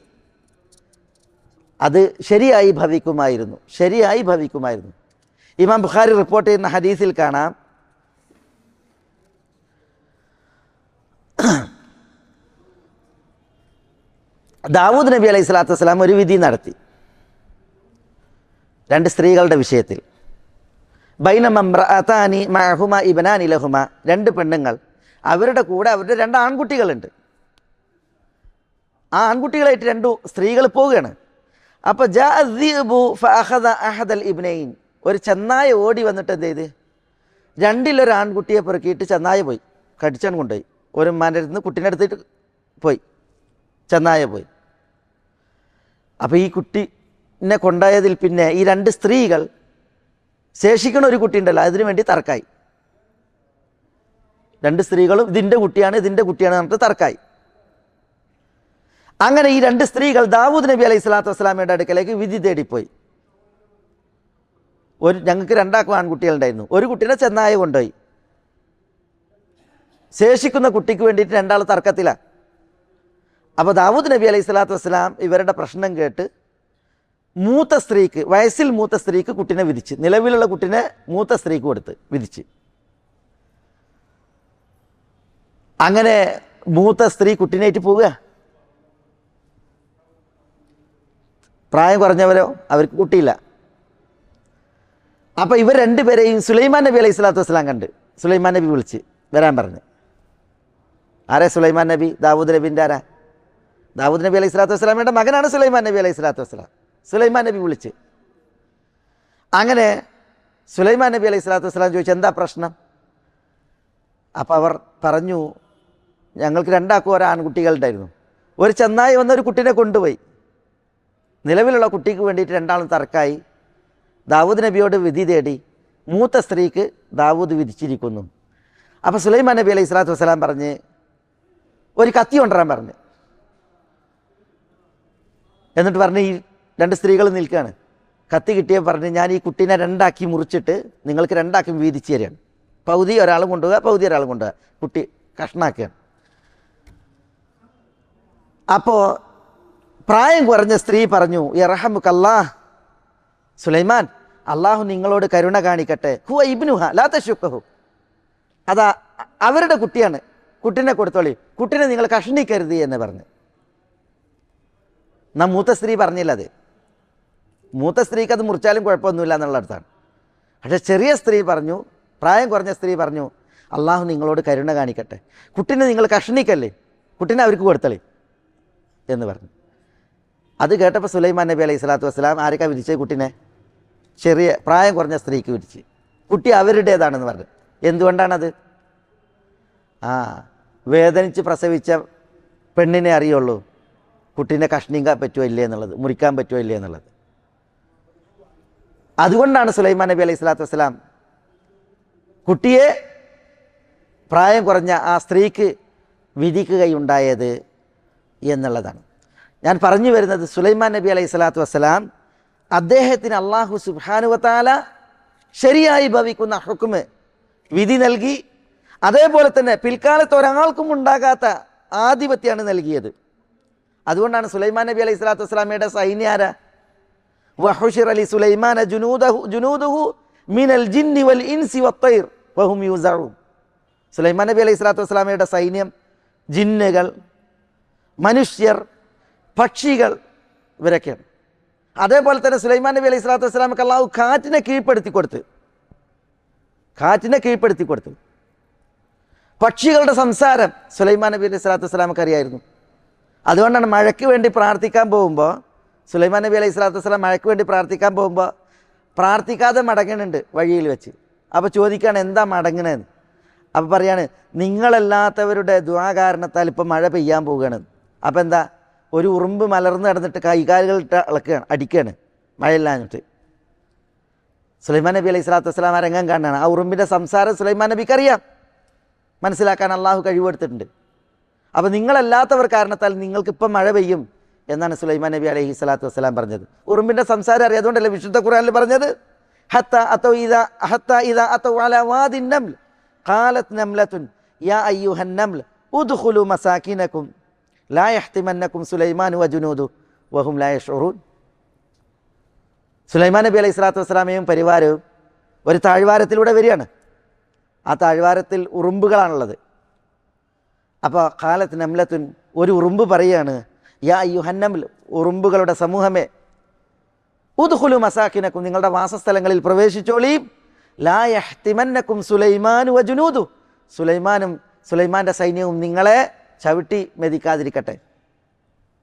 അത് ശരിയായി ഭവിക്കുമായിരുന്നു. ഇമാം ബുഖാരി റിപ്പോർട്ട് ചെയ്യുന്ന ഹദീസിൽ കാണാം, ദാവൂദ് നബി അലൈഹി സ്വലാത്തു വസ്സലാം ഒരു വിധി നടത്തി 2 സ്ത്രീകളുടെ വിഷയത്തിൽ. ബൈനമ ഇംറഅതാനി മഅഹുമ ഇബ്നാനി ലഹുമ, 2 പെണ്ണുങ്ങൾ, അവരുടെ കൂടെ അവരുടെ 2 ആൺകുട്ടികളുണ്ട്. ആ ആൺകുട്ടികളായിട്ട് 2 സ്ത്രീകൾ പോവുകയാണ്. അപ്പോൾ ജാഅ الذئب فأخذ أحد الابنين, ഒരു ചെന്നായ ഓടി വന്നിട്ട് എന്ത് ചെയ്ത്, 2-ൽ ആൺകുട്ടിയെ പെറുക്കിയിട്ട് ചെന്നായ പോയി കടിച്ചാൻ കൊണ്ടുപോയി. ഒരു ഉമ്മാൻ്റെ അടുത്ത് നിന്ന് കുട്ടീനെ എടുത്തിട്ട് പോയി, ചെന്നായ പോയി. അപ്പോൾ ഈ കുട്ടീനെ കൊണ്ടുപോയതിൽ പിന്നെ ഈ 2 സ്ത്രീകൾ ശേഷിക്കണ ഒരു കുട്ടി ഉണ്ടല്ലോ, അതിനു വേണ്ടി തർക്കായി. 2 സ്ത്രീകളും ഇതിൻ്റെ കുട്ടിയാണ് പറഞ്ഞിട്ട് തർക്കായി. അങ്ങനെ ഈ 2 സ്ത്രീകൾ ദാവൂദ് നബി അലൈഹി സ്വലാത്തു വസ്സലാമയുടെ അടുക്കലേക്ക് വിധി തേടിപ്പോയി. ഞങ്ങൾക്ക് 2 ആൺകുട്ടികളുണ്ടായിരുന്നു, ഒരു കുട്ടീനെ ചെന്നായ കൊണ്ടുപോയി. ശേഷിക്കുന്ന കുട്ടിക്ക് വേണ്ടിയിട്ട് 2 തർക്കത്തിലാണ്. അപ്പോൾ ദാവൂദ് നബി അലൈഹി സ്വലാത്തു വസ്സലാം ഇവരുടെ പ്രശ്നം കേട്ട് മൂത്ത സ്ത്രീക്ക്, വയസ്സിൽ മൂത്ത സ്ത്രീക്ക് കുട്ടിനെ വിധിച്ച്, നിലവിലുള്ള കുട്ടിനെ മൂത്ത സ്ത്രീക്ക് കൊടുത്ത് വിധിച്ച്. അങ്ങനെ മൂത്ത സ്ത്രീ കുട്ടീനായിട്ട് പോവുക. പ്രായം കുറഞ്ഞവരോ അവർക്ക് കുട്ടിയില്ല. അപ്പോൾ ഇവർ രണ്ടുപേരെയും സുലൈമാൻ നബി അലൈഹി സ്വലാത്തു വസ്സലാം കണ്ട് സുലൈമാൻ നബി വിളിച്ച് വരാൻ പറഞ്ഞ്. ആരാ സുലൈമാൻ നബി? ദാവൂദ് നബിൻ്റെ ആരാ? ദാവൂദ് നബി അലൈഹി സ്വലാത്തു വസ്സലാമയുടെ മകനാണ് സുലൈമാൻ നബി അലൈഹി സ്വലാത്തു വസ്സലാം. സുലൈമാൻ നബി വിളിച്ച്. അങ്ങനെ സുലൈമാൻ നബി അലൈഹി സ്വലാത്തു വസ്സലാം ചോദിച്ചു, എന്താ പ്രശ്നം? അപ്പോൾ അവർ പറഞ്ഞു, ഞങ്ങൾക്ക് രണ്ടാൾക്കും ഓരോ ആൺകുട്ടികളുണ്ടായിരുന്നു. ഒരു ചെന്നായി വന്നൊരു കുട്ടീനെ കൊണ്ടുപോയി. നിലവിലുള്ള കുട്ടിക്ക് വേണ്ടിയിട്ട് രണ്ടാളും തർക്കായി. ദാവൂദ് നബിയോട് വിധി തേടി. മൂത്ത സ്ത്രീക്ക് ദാവൂദ് വിധിച്ചിരിക്കുന്നു. അപ്പോൾ സുലൈമാൻ നബി അലൈഹി സ്വലാത്തു വസ്സലാം പറഞ്ഞ് ഒരു കത്തി കൊണ്ടുവരാൻ പറഞ്ഞു. എന്നിട്ട് പറഞ്ഞ് ഈ രണ്ട് സ്ത്രീകൾ നിൽക്കുകയാണ്. കത്തി കിട്ടിയപ്പോൾ പറഞ്ഞ്, ഞാൻ ഈ കുട്ടീനെ രണ്ടാക്കി മുറിച്ചിട്ട് നിങ്ങൾക്ക് രണ്ടാക്കി വീതിച്ച് തരികയാണ്. പൗതി ഒരാളും കൊണ്ടുപോകുക, പൗതി ഒരാളും കൊണ്ടുപോകുക. കുട്ടി കഷ്ണാക്കുകയാണ്. അപ്പോൾ പ്രായം കുറഞ്ഞ സ്ത്രീ പറഞ്ഞു, യർഹമുക്കല്ലാഹ് സുലൈമാൻ, അള്ളാഹു നിങ്ങളോട് കരുണ കാണിക്കട്ടെ. ഹുവ ഇബ്നുഹ ലാ തശുക്കഹു, അതാ അവരുടെ കുട്ടിയാണ്, കുട്ടിനെ കൊടുത്തോളി, കുട്ടിനെ നിങ്ങൾ കഷ്ണിക്കരുത് എന്ന് പറഞ്ഞു. നാം മൂത്ത സ്ത്രീ പറഞ്ഞില്ല. അത് മൂത്ത സ്ത്രീക്ക് അത് മുറിച്ചാലും കുഴപ്പമൊന്നുമില്ല എന്നുള്ള അർത്ഥമാണ്. പക്ഷേ ചെറിയ സ്ത്രീ പറഞ്ഞു, പ്രായം കുറഞ്ഞ സ്ത്രീ പറഞ്ഞു, അള്ളാഹു നിങ്ങളോട് കരുണ കാണിക്കട്ടെ, കുട്ടിനെ നിങ്ങൾ കഷ്ണിക്കല്ലേ, കുട്ടിനെ അവർക്ക് കൊടുത്തളി എന്ന് പറഞ്ഞു. അത് കേട്ടപ്പോൾ സുലൈമാൻ നബി അലൈഹി സ്വലാത്തു വസ്സലാം ആരൊക്കെ വിധിച്ചത്? കുട്ടിനെ ചെറിയ പ്രായം കുറഞ്ഞ സ്ത്രീക്ക് വിധിച്ച്. കുട്ടി അവരുടേതാണെന്ന് പറഞ്ഞു. എന്തുകൊണ്ടാണത്? വേദനിച്ച് പ്രസവിച്ച പെണ്ണിനെ അറിയുള്ളൂ കുട്ടീനെ കഷ്ണിക്കാൻ പറ്റുമോ ഇല്ലേ എന്നുള്ളത്, മുറിക്കാൻ പറ്റുമോ ഇല്ലേ എന്നുള്ളത്. അതുകൊണ്ടാണ് സുലൈമാൻ നബി അലൈഹി സ്വലാത്തു വസ്സലാം കുട്ടിയെ പ്രായം കുറഞ്ഞ ആ സ്ത്രീക്ക് വിധിക്കുകയുണ്ടായത് എന്നുള്ളതാണ്. ഞാൻ പറഞ്ഞു വരുന്നത്, സുലൈമാൻ നബി അലൈഹി സ്വലാത്തു വസ്സലാം അദ്ദേഹത്തിന് അള്ളാഹു സുബ്ഹാനഹു വ തആല ശരിയായി ഭവിക്കുന്ന ഹുക്മ് വിധി നൽകി. അതേപോലെ തന്നെ പിൽക്കാലത്ത് ഒരാൾക്കും ഉണ്ടാകാത്ത ആധിപത്യമാണ് നൽകിയത്. അതുകൊണ്ടാണ് സുലൈമാൻ നബി അലൈഹി സ്വലാത്തു വസ്സലാമയുടെ സൈന്യാര വഹുശിറ ലി സുലൈമാന ജുനൂദുഹു മിനൽ ജിന്നി വൽ ഇൻസി വത്തൈർ വഹും യൂസഊൻ. സുലൈമാൻ നബി അലൈഹി സ്വലാത്തു വസ്സലാമയുടെ സൈന്യം ജിന്നുകൾ, മനുഷ്യർ, പക്ഷികൾ, ഇവരൊക്കെയാണ്. അതേപോലെ തന്നെ സുലൈമാൻ നബി അലൈഹി സ്വലാത്തു വസ്സലാമക്ക് അള്ളാഹു കാറ്റിനെ കീഴ്പ്പെടുത്തി കൊടുത്തു. പക്ഷികളുടെ സംസാരം സുലൈമാൻ നബി അലൈഹി സ്വലാത്തു വസ്സലാമക്ക് അറിയായിരുന്നു. അതുകൊണ്ടാണ് മഴയ്ക്ക് വേണ്ടി പ്രാർത്ഥിക്കാൻ പോകുമ്പോൾ, സുലൈമാൻ നബി അലൈഹി സ്വലാത്തു വസ്സലാം മഴയ്ക്ക് വേണ്ടി പ്രാർത്ഥിക്കാൻ പോകുമ്പോൾ പ്രാർത്ഥിക്കാതെ മടങ്ങുന്നുണ്ട് വഴിയിൽ വെച്ച്. അപ്പോൾ ചോദിക്കുകയാണ്, എന്താ മടങ്ങണേന്ന്? അപ്പോൾ പറയാണ്, നിങ്ങളല്ലാത്തവരുടെ ദുആ കാരണത്താൽ ഇപ്പം മഴ പെയ്യാൻ പോവുകയാണ്. അപ്പോൾ എന്താ, ഒരു ഉറുമ്പ് മലർന്ന് കിടന്നിട്ട് കൈകാലുകളിട്ട് അടിക്കുകയാണ് മഴയില്ലാഞ്ഞിട്ട്. സുലൈമാൻ നബി അലൈഹി സ്വലാത്തു വസ്സലാം ആ രംഗം കാണുകയാണ്. ആ ഉറുമ്പിൻ്റെ സംസാരം സുലൈമാൻ നബിക്ക് അറിയാം, മനസ്സിലാക്കാൻ അള്ളാഹു കഴിവെടുത്തിട്ടുണ്ട്. അപ്പോൾ നിങ്ങളല്ലാത്തവർ കാരണത്താൽ നിങ്ങൾക്കിപ്പം മഴ പെയ്യും എന്നാണ് സുലൈമാൻ നബി അലൈഹി സ്വലാത്തു വസ്സലാം പറഞ്ഞത്. ഉറുമ്പിൻ്റെ സംസാരം അറിയാതുകൊണ്ടല്ലേ വിശുദ്ധ ഖുർആനിൽ പറഞ്ഞത്, ഖാലത് നംലത്തുൻ യാ അയ്യുഹൻ നംൽ ഉദ്ഖുലു മസാകിനകും ലാ യഹ്തിമന്നകും സുലൈമാൻ വജുനൂദു വഹും ലാ യശ്ഉറൂൻ. സുലൈമാൻ നബി അലൈഹി സ്വലാത്തു വസ്സലാമയും പരിവാരവും ഒരു താഴ്വാരത്തിലൂടെ വരികയാണ്. ആ താഴ്വാരത്തിൽ ഉറുമ്പുകളാണുള്ളത്. അപ്പോൾ ഖാലത്ത് നംലത്തുൻ, ഒരു ഉറുമ്പ് പറയുകയാണ്, യാ അയ്യുഹൻ നംൽ, ഉറുമ്പുകളുടെ സമൂഹമേ, ഉദ്ഖുലു മസാകിനകും, നിങ്ങളുടെ വാസസ്ഥലങ്ങളിൽ പ്രവേശിച്ചോളീ, ലാ യഹ്തിമന്നകും സുലൈമാൻ വജുനൂദു, സുലൈമാനും സുലൈമാൻ്റെ സൈന്യവും നിങ്ങളെ ചവിട്ടി മെതിക്കാതിരിക്കട്ടെ,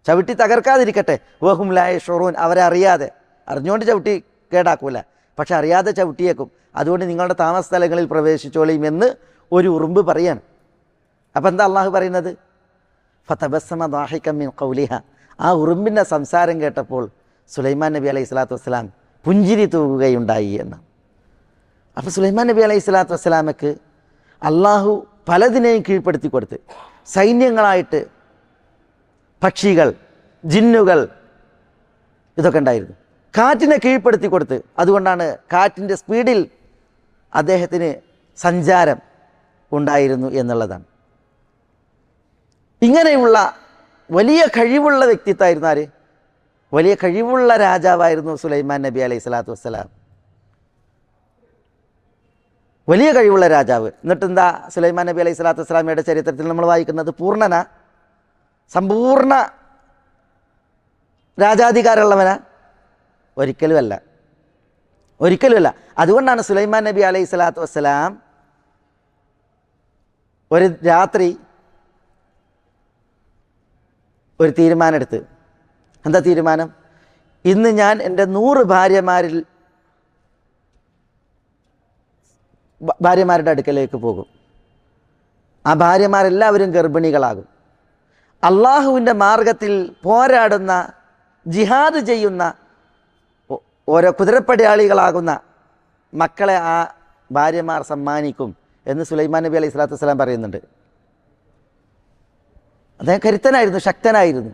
ചവിട്ടി തകർക്കാതിരിക്കട്ടെ. വഹും ലാ യശ്ഉറൂൻ, അവരെ അറിയാതെ, അറിഞ്ഞുകൊണ്ട് ചവിട്ടി കേടാക്കൂല, പക്ഷെ അറിയാതെ ചവിട്ടിയേക്കും. അതുകൊണ്ട് നിങ്ങളുടെ താമസ സ്ഥലങ്ങളിൽ പ്രവേശിച്ചോളിയും എന്ന് ഒരു ഉറുമ്പ് പറയാണ്. അപ്പം എന്താ അള്ളാഹു പറയുന്നത്? ഫതബസ്സമ ദാഹികൻ മിൻ ഖൗലിഹ, ആ ഉറുമ്പിൻ്റെ സംസാരം കേട്ടപ്പോൾ സുലൈമാൻ നബി അലൈഹി സ്വലാത്തു വസ്സലാം പുഞ്ചിരി തൂകുകയുണ്ടായി എന്ന്. അപ്പോൾ സുലൈമാൻ നബി അലൈഹി സ്വലാത്തു വസ്സലാമക്ക് അള്ളാഹു പലതിനെയും കീഴ്പ്പെടുത്തി കൊടുത്ത്, സൈന്യങ്ങളായിട്ട് പക്ഷികൾ, ജിന്നുകൾ, ഇതൊക്കെ ഉണ്ടായിരുന്നു. കാറ്റിനെ കീഴ്പ്പെടുത്തി കൊടുത്ത്, അതുകൊണ്ടാണ് കാറ്റിൻ്റെ സ്പീഡിൽ അദ്ദേഹത്തിന് സഞ്ചാരം ഉണ്ടായിരുന്നു എന്നുള്ളതാണ്. ഇങ്ങനെയുള്ള വലിയ കഴിവുള്ള വ്യക്തിത്വമായിരുന്നു. ആര്? വലിയ കഴിവുള്ള രാജാവായിരുന്നു സുലൈമാൻ നബി അലൈഹി സ്വലാത്തു വസ്സലാം. വലിയ കഴിവുള്ള രാജാവ്. എന്നിട്ട് എന്താ സുലൈമാൻ നബി അലൈഹി സ്വലാത്തു വസ്സലാമയുടെ ചരിത്രത്തിൽ നമ്മൾ വായിക്കുന്നത്? പൂർണ്ണനാ? സമ്പൂർണ്ണ രാജാധികാരമുള്ളവനാ? ഒരിക്കലുമല്ല, ഒരിക്കലുമല്ല. അതുകൊണ്ടാണ് സുലൈമാൻ നബി അലൈഹി സ്വലാത്തു വസ്സലാം ഒരു രാത്രി ഒരു തീരുമാനമെടുത്ത്. എന്താ തീരുമാനം? ഇന്ന് ഞാൻ എൻ്റെ 100 ഭാര്യമാരുടെ അടുക്കലേക്ക് പോകും. ആ ഭാര്യമാരെല്ലാവരും ഗർഭിണികളാകും. അള്ളാഹുവിൻ്റെ മാർഗത്തിൽ പോരാടുന്ന, ജിഹാദ് ചെയ്യുന്ന ഓരോ കുതിരപ്പടയാളികളാകുന്ന മക്കളെ ആ ഭാര്യമാർ സമ്മാനിക്കും എന്ന് സുലൈമാൻ നബി അലൈഹി സ്വലാത്തു വസ്സലാം പറയുന്നുണ്ട്. അദ്ദേഹം കരുത്തനായിരുന്നു, ശക്തനായിരുന്നു.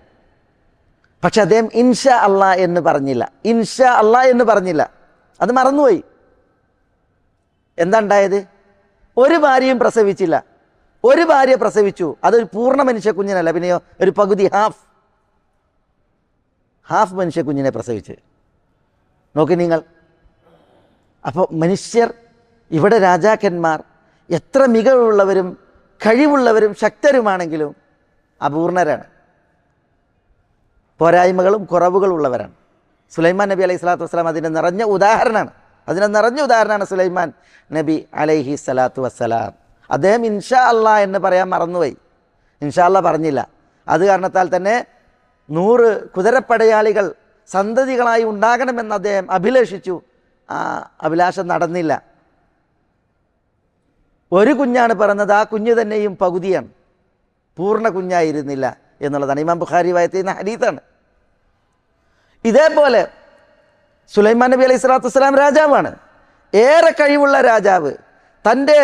പക്ഷെ അദ്ദേഹം ഇൻഷാ അള്ളാ എന്ന് പറഞ്ഞില്ല. ഇൻഷാ അള്ളാ എന്ന് പറഞ്ഞില്ല, അത് മറന്നുപോയി. എന്താ ഉണ്ടായത്? ഒരു ഭാര്യയും പ്രസവിച്ചില്ല. ഒരു ഭാര്യ പ്രസവിച്ചു, അതൊരു പൂർണ്ണ മനുഷ്യ കുഞ്ഞിനല്ല, പിന്നെയോ ഒരു പകുതി, ഹാഫ് മനുഷ്യ കുഞ്ഞിനെ പ്രസവിച്ച്. നോക്കി നിങ്ങൾ. അപ്പോൾ മനുഷ്യർ, ഇവിടെ രാജാക്കന്മാർ എത്ര മികവുള്ളവരും കഴിവുള്ളവരും ശക്തരുമാണെങ്കിലും അപൂർണരാണ്, പോരായ്മകളും കുറവുകളും ഉള്ളവരാണ്. സുലൈമാൻ നബി അലൈഹി സ്വലാത്തു വസ്സലാം അതിൻ്റെ നിറഞ്ഞ ഉദാഹരണമാണ് സുലൈമാൻ നബി അലൈഹി സ്വലാത്തു വസ്സലാം. അദ്ദേഹം ഇൻഷാ അള്ളാ എന്ന് പറയാൻ മറന്നുപോയി, ഇൻഷാ അള്ളാ പറഞ്ഞില്ല. അത് കാരണത്താൽ തന്നെ 100 കുതിരപ്പടയാളികൾ സന്തതികളായി ഉണ്ടാകണമെന്ന് അദ്ദേഹം അഭിലാഷിച്ചു. ആ അഭിലാഷം നടന്നില്ല. ഒരു കുഞ്ഞാണ് പിറന്നത്, ആ കുഞ്ഞ് തന്നെയും പകുതിയാണ്, പൂർണ്ണ കുഞ്ഞായിരുന്നില്ല എന്നുള്ളതാണ് ഇമാം ബുഖാരി വായത്ത് ചെയ്യുന്ന ഹദീസാണ്. ഇതേപോലെ സുലൈമാൻ നബി അലൈഹി സ്വലാത്തു വസ്സലാം രാജാവാണ്, ഏറെ കഴിവുള്ള രാജാവ്. തൻ്റെ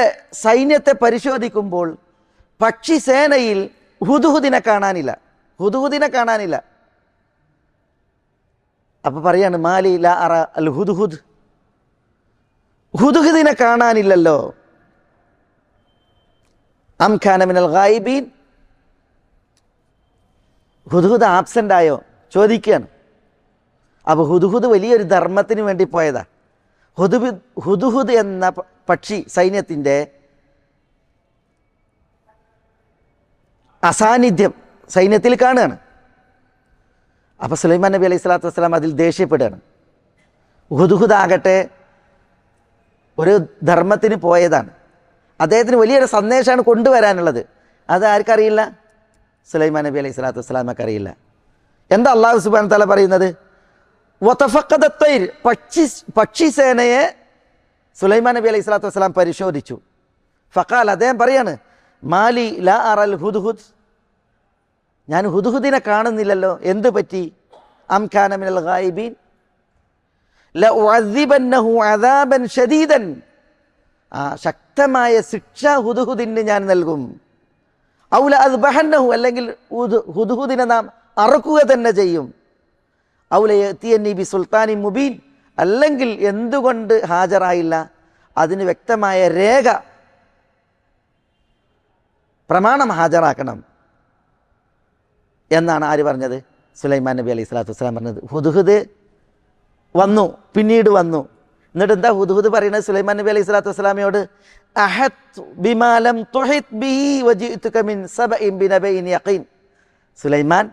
സൈന്യത്തെ പരിശോധിക്കുമ്പോൾ പക്ഷി സേനയിൽ ഹുദ്ഹുദിനെ കാണാനില്ല. അപ്പോൾ പറയാണ്, മാലി ലാ അറ അൽ ഹുദ്ഹുദ്, ഹുദ്ഹുദിനെ കാണാനില്ലല്ലോ. അം ഖാന മിനൽ ഗായിബീൻ, ഹുദ്ഹുദ് ആബ്സെൻ്റ് ആയോ ചോദിക്കുകയാണ്. അപ്പോൾ ഹുദ്ഹുദ് വലിയൊരു ധർമ്മത്തിന് വേണ്ടി പോയതാ. ഹുദ്ഹുദ് എന്ന പക്ഷി സൈന്യത്തിൻ്റെ അസാന്നിധ്യം സൈന്യത്തിൽ കാണുകയാണ്. അപ്പോൾ സുലൈമാൻ നബി അലൈഹി സ്വലാത്തു വസ്സലാം അതിൽ ദേഷ്യപ്പെടുകയാണ്. ഹുദ്ഹുദ് ആകട്ടെ ഒരു ധർമ്മത്തിന് പോയതാണ്, അദ്ദേഹത്തിന് വലിയൊരു സന്ദേശമാണ് കൊണ്ടുവരാനുള്ളത്. അത് ആർക്കറിയില്ല? സുലൈമാൻ നബി അലൈഹി സ്വലാത്തു വസ്സലാമൊക്കെ അറിയില്ല. എന്താ അള്ളാഹു സുബ്ഹാനഹു വ തആല പറയുന്നത്? വതഫഖദ തൈർ, പക്ഷി സേനയെ സുലൈമാൻ നബി അലൈഹി സ്വലാത്തു വസ്സലാം പരിശോധിച്ചു. ഫഖാൽ, അദ്ദേഹം പറയാണ്, മാലി ലാ അറൽ ഹുദ്ഹുദ്, ഞാൻ ഹുദ്ഹുദിനെ കാണുന്നില്ലല്ലോ, എന്ത് പറ്റി? അം കാന മിനൽ ഗായിബീൻ ലഉഅദ്ദിബന്നഹു അദാബൻ ശദീദൻ, ശക്തമായ ശിക്ഷ ഹുദ്ഹുദിന് ഞാൻ നൽകും. ഔ ലഅദ്ബഹന്നഹു, അല്ലെങ്കിൽ ഹുദ്ഹുദിനെ നാം അറുക്കുക തന്നെ ചെയ്യും. ഔ ലയഅതിയനി ബിസുൽത്താനി മുബീൻ, അല്ലെങ്കിൽ എന്തുകൊണ്ട് ഹാജരായില്ല, അതിന് വ്യക്തമായ രേഖ, പ്രമാണം ഹാജരാക്കണം എന്നാണ് ആര് പറഞ്ഞത്? സുലൈമാൻ നബി അലൈഹി സ്വലാത്തു വസ്സലാം പറഞ്ഞത്. ഹുദ്ഹുദ് വന്നു, പിന്നീട് വന്നു. എന്നിട്ട് എന്താ ഹുദ്ഹുദ് പറയുന്നത് സുലൈമാൻ നബി അലൈഹി സ്വലാത്തു വസ്സലാമയോട്? അഹത്തു ബിമാ ലം തുഹിത് ബിഹി വജിഅതുക മിൻ സബഇൻ ബിനബഇൻ യഖീൻ, സുലൈമാൻ,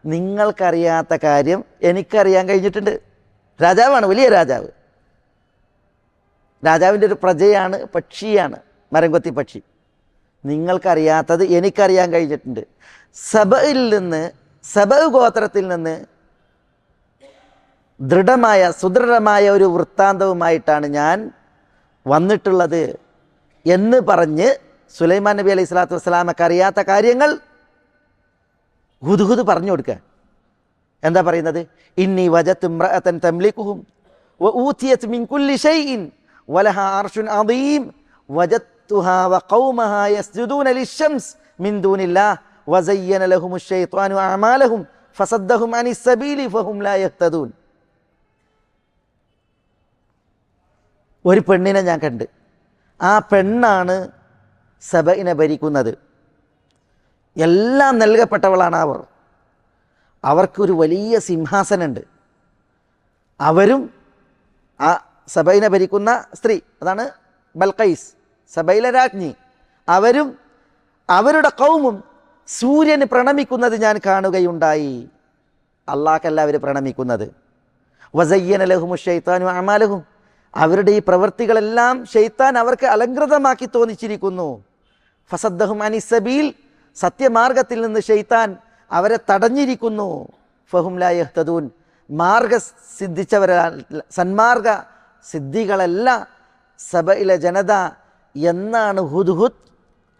നിങ്ങൾക്കറിയാത്ത കാര്യം എനിക്കറിയാൻ കഴിഞ്ഞിട്ടുണ്ട്. രാജാവാണ്, വലിയ രാജാവ്. രാജാവിൻ്റെ ഒരു പ്രജയാണ്, പക്ഷിയാണ്, മരംകൊത്തി പക്ഷി. നിങ്ങൾക്കറിയാത്തത് എനിക്കറിയാൻ കഴിഞ്ഞിട്ടുണ്ട്. സബഅ ഗോത്രത്തിൽ നിന്ന് സുദൃഢമായ ഒരു വൃത്താന്തവുമായിട്ടാണ് ഞാൻ വന്നിട്ടുള്ളത് എന്ന് പറഞ്ഞ് സുലൈമാൻ നബി അലൈഹി സ്വലാത്തു വസ്സലാമക്ക് അറിയാത്ത കാര്യങ്ങൾ ഹുദ്ഹുദ് പറഞ്ഞു കൊടുക്കുക. എന്താ പറയുന്നത്? ഇന്നി വജത്തു ഇംറഅതൻ തംലികുഹും വഊതിയത് മിൻ കുല്ലി ഷൈഇൻ വലഹാ അർശുൻ അദീം വജത്തുഹാ വഖൗമഹാ യസ്ജുദൂന ലിശ്ശംസ് മിൻ ദൂനില്ലാഹ് വസയ്യന ലഹുമുശ് ശൈത്വാനു അഅമാലഹും ഫസദ്ദഹും അനിസ് സബീലി ഫഹും ലാ യഹ്തദൂൻ. ഒരു പെണ്ണിനെ ഞാൻ കണ്ട്, ആ പെണ്ണാണ് സബഇനെ ഭരിക്കുന്നത്. എല്ലാം നൽകപ്പെട്ടവളാണ് അവർ. അവർക്കൊരു വലിയ സിംഹാസനമുണ്ട്. അവരും ആ സബൈനെ ഭരിക്കുന്ന സ്ത്രീ, അതാണ് ബൽഖൈസ്, സബൈലെ രാജ്ഞി, അവരും അവരുടെ ഖൗമും സൂര്യന് പ്രണമിക്കുന്നത് ഞാൻ കാണുകയുണ്ടായി. അള്ളാഹ്ക്കല്ല അവർ പ്രണമിക്കുന്നത്. വസയ്യന ലഹുമു ശൈത്താനു അഅമാലഹും, അവരുടെ ഈ പ്രവൃത്തികളെല്ലാം ശൈത്താൻ അവർക്ക് അലങ്കൃതമാക്കി തോന്നിച്ചിരിക്കുന്നു. ഫസദ്ദഹും അനിസ്സബീൽ, സത്യമാർഗത്തിൽ നിന്ന് ശൈത്താൻ അവരെ തടഞ്ഞിരിക്കുന്നു. ഫഹും ലാ യഹ്തദൂൻ, മാർഗ സിദ്ധിച്ചവരല്ല, സന്മാർഗ സിദ്ധികളല്ല സബയിലെ ജനത എന്നാണ് ഹുദ്ഹുദ്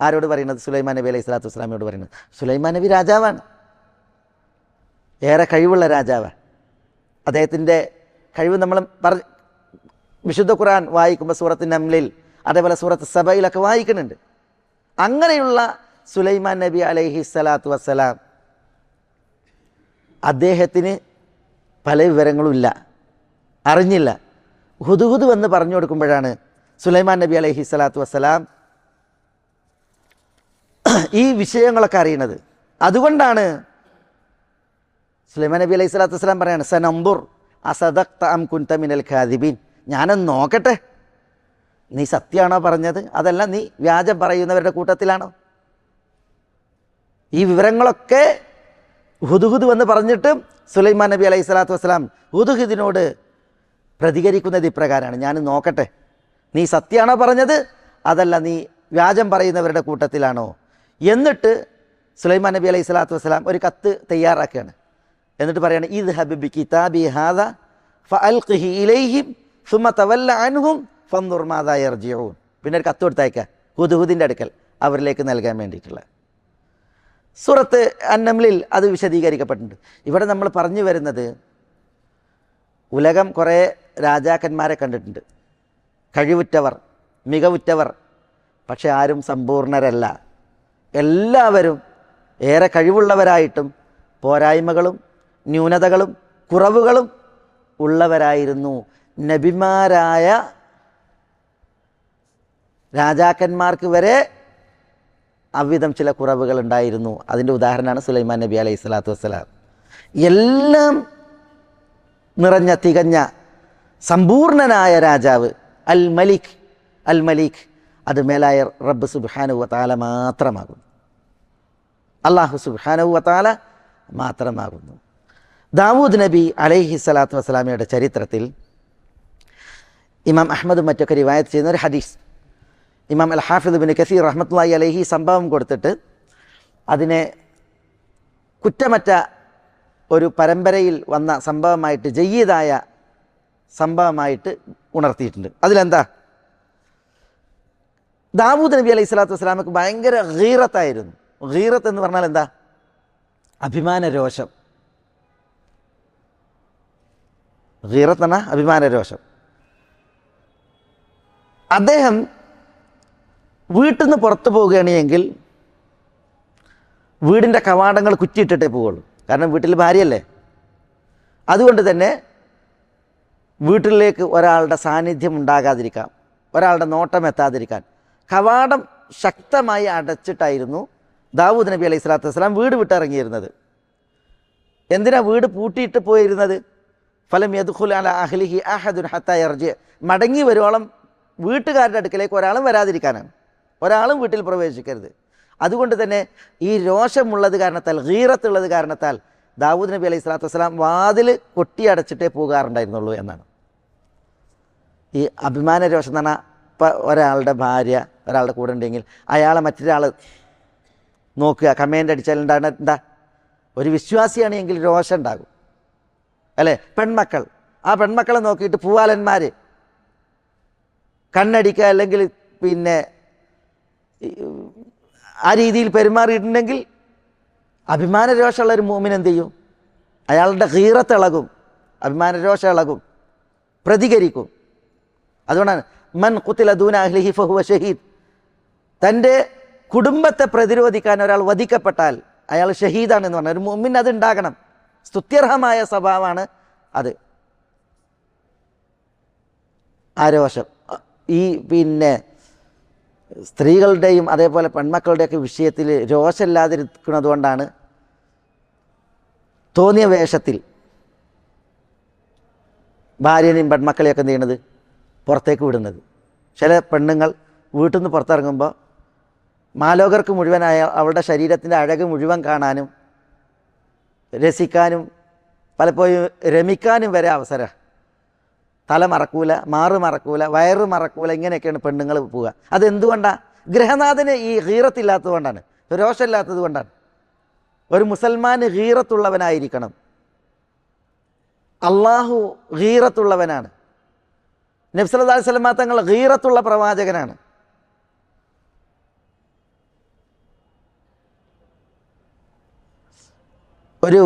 ആരോട് പറയുന്നത്? സുലൈമാൻ നബി അലൈഹി സ്വലാത്തു വസ്സലാമിയോട് പറയുന്നത്. സുലൈമാൻ നബി രാജാവാണ്, ഏറെ കഴിവുള്ള രാജാവാണ്. അദ്ദേഹത്തിൻ്റെ കഴിവ് നമ്മൾ വിശുദ്ധ ഖുർആൻ വായിക്കുമ്പോൾ സൂറത്ത് നംലിൽ, അതേപോലെ സൂറത്ത് സബയിലൊക്കെ വായിക്കുന്നുണ്ട്. അങ്ങനെയുള്ള സുലൈമാൻ നബി അലൈഹി സ്വലാത്തു വസ്സലാം, അദ്ദേഹത്തിന് പല വിവരങ്ങളും ഇല്ല, അറിഞ്ഞില്ല. ഹുദ്ഹുദ് വന്ന് പറഞ്ഞു കൊടുക്കുമ്പോഴാണ് സുലൈമാൻ നബി അലൈഹി സ്വലാത്തു വസ്സലാം ഈ വിഷയങ്ങളൊക്കെ അറിയുന്നത്. അതുകൊണ്ടാണ് സുലൈമാൻ നബി അലൈഹി സ്വലാത്തു വസ്സലാം പറയാണ്, സനംബുർ അസദഖ്ത അം കുൻത മിനൽ കാദിബീൻ, ഞാനൊന്ന് നോക്കട്ടെ നീ സത്യമാണോ പറഞ്ഞത്, അതല്ല നീ വ്യാജം പറയുന്നവരുടെ കൂട്ടത്തിലാണോ. ഈ വിവരങ്ങളൊക്കെ ഹുദ്ഹുദ് വന്ന് പറഞ്ഞിട്ട് സുലൈമാൻ നബി അലൈഹി സ്വലാത്തു വസ്സലാം ഹുദ്ഹുദിനോട് പ്രതികരിക്കുന്നത് ഇപ്രകാരമാണ്, ഞാൻ നോക്കട്ടെ നീ സത്യമാണോ പറഞ്ഞത്, അതല്ല നീ വ്യാജം പറയുന്നവരുടെ കൂട്ടത്തിലാണോ. എന്നിട്ട് സുലൈമാൻ നബി അലൈഹി സ്വലാത്തു വസ്സലാം ഒരു കത്ത് തയ്യാറാക്കുകയാണ്. എന്നിട്ട് പറയാണ്, ഇദ്ഹബ് ബി കിതാബി ഹാദാ ഫഅൽഖിഹി ഇലൈഹിം സുമ്മ തവല്ല അൻഹും ഫൻദുർ മാദാ യർജിഊൻ. പിന്നെ ഒരു കത്ത് കൊടുത്തയക്കുക ഹുദ്ഹുദിൻ്റെ അടുക്കൽ അവരിലേക്ക് നൽകാൻ വേണ്ടിയിട്ടുള്ള. സൂറത്ത് അന്നംലിൽ അത് വിശദീകരിക്കപ്പെട്ടിട്ടുണ്ട്. ഇവിടെ നമ്മൾ പറഞ്ഞു വരുന്നത്, ഉലകം കുറേ രാജാക്കന്മാരെ കണ്ടിട്ടുണ്ട്, കഴിവുറ്റവർ, മികവുറ്റവർ. പക്ഷെ ആരും സമ്പൂർണരല്ല. എല്ലാവരും ഏറെ കഴിവുള്ളവരായിട്ടും പോരായ്മകളും ന്യൂനതകളും കുറവുകളും ഉള്ളവരായിരുന്നു. നബിമാരായ രാജാക്കന്മാർക്ക് വരെ അവിധം ചില കുറവുകൾ ഉണ്ടായിരുന്നു. അതിൻ്റെ ഉദാഹരണമാണ് സുലൈമാൻ നബി അലൈഹി സ്വലാത്തു വസ്സലാം. എല്ലാം നിറഞ്ഞ തികഞ്ഞ സമ്പൂർണനായ രാജാവ് അൽ മലിക്. അൽ മലിക് അത് മേലായ റബ്ബ് സുബ്ഹാനഹു വ തആല മാത്രമാകുന്നു. അല്ലാഹു സുബ്ഹാനഹു വ തആല മാത്രമാകുന്നു. ദാവൂദ് നബി അലൈഹി സ്വലാത്തു വസ്സലാമയുടെ ചരിത്രത്തിൽ ഇമാം അഹ്മദും മറ്റൊക്കെ റിവായത്ത് ചെയ്യുന്ന ഒരു ഹദീസ്, ഇമാം അൽ ഹാഫിദ് ഇബ്നു കസീർ റഹ്മത്തുള്ളാഹി അലൈഹി സംഭവം കൊടുത്തിട്ട് അതിനെ കുറ്റമറ്റ ഒരു പരമ്പരയിൽ വന്ന സംഭവമായിട്ട്, ജയ്യിദായ സംഭവമായിട്ട് ഉണർത്തിയിട്ടുണ്ട്. അതിലെന്താ, ദാവൂദ് നബി അലൈഹി സ്വലാത്തു വസ്സലാമക്ക് ഭയങ്കര ഗീറത്തായിരുന്നു. ഗീറത്ത് എന്ന് പറഞ്ഞാൽ എന്താ? അഭിമാന രോഷം. ഗീറത്ത് എന്നാ അഭിമാന രോഷം. അദ്ദേഹം വീട്ടിൽ നിന്ന് പുറത്തു പോവുകയാണെങ്കിൽ വീടിൻ്റെ കവാടങ്ങൾ കുറ്റിയിട്ടിട്ടേ പോവുള്ളൂ. കാരണം വീട്ടിൽ ഭാര്യയല്ലേ. അതുകൊണ്ട് തന്നെ വീട്ടിലേക്ക് ഒരാളുടെ സാന്നിധ്യം ഉണ്ടാകാതിരിക്കാം, ഒരാളുടെ നോട്ടം എത്താതിരിക്കാൻ കവാടം ശക്തമായി അടച്ചിട്ടായിരുന്നു ദാവൂദ് നബി അലൈഹി സ്വലാത്തു വസ്സലാം വീട് വിട്ടിറങ്ങിയിരുന്നത്. എന്തിനാ വീട് പൂട്ടിയിട്ട് പോയിരുന്നത്? ഫലം യദ്ഖുൽ അലാ അഹ്ലിഹി അഹദുൻ ഹത്താ യർജി, മടങ്ങി വരുവോളം വീട്ടുകാരുടെ അടുക്കലേക്ക് ഒരാളും വരാതിരിക്കാനാണ്. ഒരാളും വീട്ടിൽ പ്രവേശിക്കരുത്. അതുകൊണ്ട് തന്നെ ഈ രോഷമുള്ളത് കാരണത്താൽ, ഗീറത്തുള്ളത് കാരണത്താൽ ദാവൂദ് നബി അലൈഹി സ്വലാത്തു വസ്സലാം വാതിൽ കൊട്ടിയടച്ചിട്ടേ പോകാറുണ്ടായിരുന്നുള്ളൂ എന്നാണ്. ഈ അഭിമാന രോഷം എന്ന് പറഞ്ഞാൽ, ഇപ്പം ഒരാളുടെ ഭാര്യ ഒരാളുടെ കൂടെ ഉണ്ടെങ്കിൽ അയാളെ മറ്റൊരാൾ നോക്കുക, കമേൻ്റ് അടിച്ചാൽ ഉണ്ടാകുന്ന എന്താ? ഒരു വിശ്വാസിയാണ് എങ്കിൽ രോഷം ഉണ്ടാകും അല്ലേ? പെൺമക്കൾ, ആ പെൺമക്കളെ നോക്കിയിട്ട് പൂവാലന്മാർ കണ്ണടിക്കുക, അല്ലെങ്കിൽ പിന്നെ ആ രീതിയിൽ പെരുമാറിയിട്ടുണ്ടെങ്കിൽ അഭിമാന രോഷമുള്ളൊരു മൂമിൻ എന്ത് ചെയ്യും? അയാളുടെ ഗീറത്ത് ഇളകും, അഭിമാന രോഷം ഇളകും, പ്രതികരിക്കും. അതുകൊണ്ടാണ് മൻ ഖുതില ദൂന അഹ്ലിഹി ഫഹുവ ഷഹീദ്, തൻ്റെ കുടുംബത്തെ പ്രതിരോധിക്കാൻ ഒരാൾ വധിക്കപ്പെട്ടാൽ അയാൾ ഷഹീദാണെന്ന് പറഞ്ഞാൽ ഒരു മുഅ്മിൻ അത് ഉണ്ടാകണം. സ്തുത്യർഹമായ സ്വഭാവമാണ് അത്. ആരോഷം ഈ പിന്നെ സ്ത്രീകളുടെയും അതേപോലെ പെൺമക്കളുടെയൊക്കെ വിഷയത്തിൽ രോഷമില്ലാതിരിക്കുന്നത് കൊണ്ടാണ് തോന്നിയ വേഷത്തിൽ ഭാര്യനെയും പെൺമക്കളെയൊക്കെ എന്ത് ചെയ്യണത്, പുറത്തേക്ക് വിടുന്നത്. ചില പെണ്ണുങ്ങൾ വീട്ടിൽ നിന്ന് പുറത്തിറങ്ങുമ്പോൾ മാലോകർക്ക് മുഴുവനായ അവളുടെ ശരീരത്തിൻ്റെ അഴക് മുഴുവൻ കാണാനും രസിക്കാനും പലപ്പോഴും രമിക്കാനും വരെ അവസരം. തല മറക്കൂല, മാറ് മറക്കൂല, വയറ് മറക്കൂല, ഇങ്ങനെയൊക്കെയാണ് പെണ്ണുങ്ങൾ പോവുക. അതെന്തുകൊണ്ടാണ്? ഗൃഹനാഥന് ഈ ഗീറത്തില്ലാത്തത് കൊണ്ടാണ്, രോഷമില്ലാത്തത് കൊണ്ടാണ്. ഒരു മുസൽമാന് ഗീറത്തുള്ളവനായിരിക്കണം. അള്ളാഹു ഗീറത്തുള്ളവനാണ്. നബി സല്ലല്ലാഹു അലൈഹി വസല്ലം തങ്ങൾ ഗീറത്തുള്ള പ്രവാചകനാണ്. ഒരു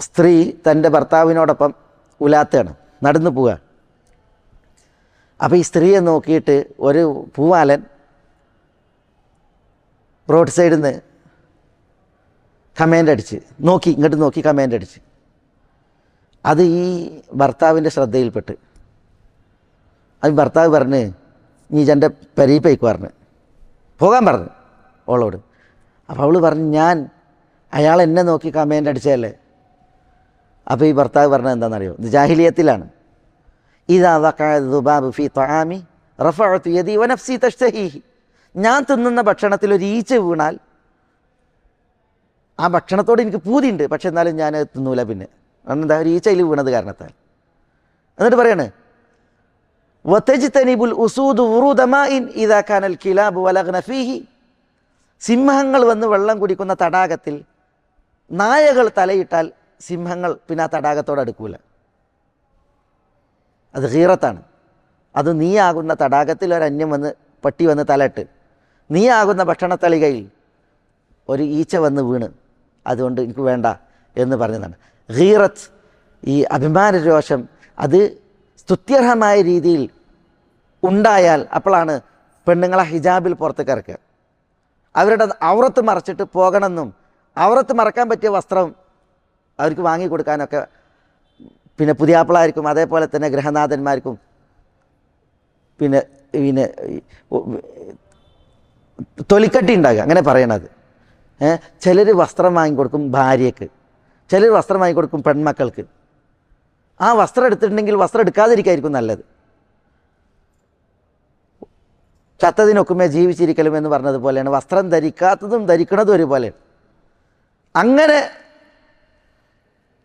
സ്ത്രീ തൻ്റെ ഭർത്താവിനോടൊപ്പം ഉലാത്താണ്, നടന്നു പോവുക. അപ്പോൾ ഈ സ്ത്രീയെ നോക്കിയിട്ട് ഒരു പൂവാലൻ റോഡ് സൈഡിൽ നിന്ന് കമൻ്റ് അടിച്ച് ഇങ്ങോട്ട് നോക്കി കമൻ്റ് അടിച്ച്. അത് ഈ ഭർത്താവിൻ്റെ ശ്രദ്ധയിൽപ്പെട്ട്. അത് ഭർത്താവ് പറഞ്ഞ് നീ എൻ്റെ പെരീപ്പയ്ക്ക് പറഞ്ഞ് പോകാൻ പറഞ്ഞു അവളോട്. അപ്പോൾ അവൾ പറഞ്ഞു ഞാൻ അയാൾ എന്നെ നോക്കി കമൻ്റ് അടിച്ചതല്ലേ. അപ്പോൾ ഈ ഭർത്താവ് പറഞ്ഞത് എന്താണെന്നറിയോ? ഇത് ജാഹിലിയത്തിലാണ്. ഇദാ വഖഅ ദുബാബു ഫീ തആമി റഫഅതു യദി വനഫ്സി തഷ്തഹീഹി. ഞാൻ തിന്നുന്ന ഭക്ഷണത്തിൽ ഒരു ഈച്ച വീണാൽ ആ ഭക്ഷണത്തോട് എനിക്ക് പൂതിയുണ്ട്, പക്ഷെ എന്നാലും ഞാൻ തിന്നൂല. പിന്നെ എന്താ, ഒരു ഈച്ചയിൽ വീണത് കാരണത്താൽ. എന്നിട്ട് പറയാണ് വതജ്തനിബുൽ ഉസൂദു വുറൂദ മാഇൻ ഇദാ കാനൽ കിലാബു വലഗ്ന ഫീഹി. സിംഹങ്ങൾ വന്ന് വെള്ളം കുടിക്കുന്ന തടാകത്തിൽ നായകൾ തലയിട്ടാൽ സിംഹങ്ങൾ പിന്നെ ആ തടാകത്തോട് അടുക്കൂല. അത് ഗീറത്താണ്. അത് നീയാകുന്ന തടാകത്തിൽ ഒരന്യം വന്ന് പട്ടി വന്ന് തലയിട്ട്, നീയാകുന്ന ഭക്ഷണത്തളികയിൽ ഒരു ഈച്ച വന്ന് വീണ്, അതുകൊണ്ട് എനിക്ക് വേണ്ട എന്ന് പറഞ്ഞതാണ്. ഗീറത്ത്, ഈ അഭിമാന രോഷം, അത് സ്തുത്യർഹമായ രീതിയിൽ ഉണ്ടായാൽ അപ്പോഴാണ് പെണ്ണുങ്ങളെ ഹിജാബിൽ പുറത്തേക്ക് ഇറക്കുക. അവരുടെ ഔറത്ത് മറച്ചിട്ട് പോകണമെന്നും ഔറത്ത് മറക്കാൻ പറ്റിയ വസ്ത്രം അവർക്ക് വാങ്ങിക്കൊടുക്കാനൊക്കെ പിന്നെ പുതിയാപ്പിളായിരിക്കും, അതേപോലെ തന്നെ ഗൃഹനാഥന്മാർക്കും പിന്നെ തൊലിക്കട്ടി ഉണ്ടാകുക, അങ്ങനെ പറയണത്. ചിലർ വസ്ത്രം വാങ്ങിക്കൊടുക്കും ഭാര്യയ്ക്ക്, ചിലർ വസ്ത്രം വാങ്ങിക്കൊടുക്കും പെൺമക്കൾക്ക്. ആ വസ്ത്രം എടുത്തിട്ടുണ്ടെങ്കിൽ വസ്ത്രം എടുക്കാതിരിക്കായിരിക്കും നല്ലത്. ചത്തതിനൊക്കുമേ ജീവിച്ചിരിക്കലും എന്ന് പറഞ്ഞതുപോലെയാണ് വസ്ത്രം ധരിക്കാത്തതും ധരിക്കണതും ഒരുപോലെയാണ്. അങ്ങനെ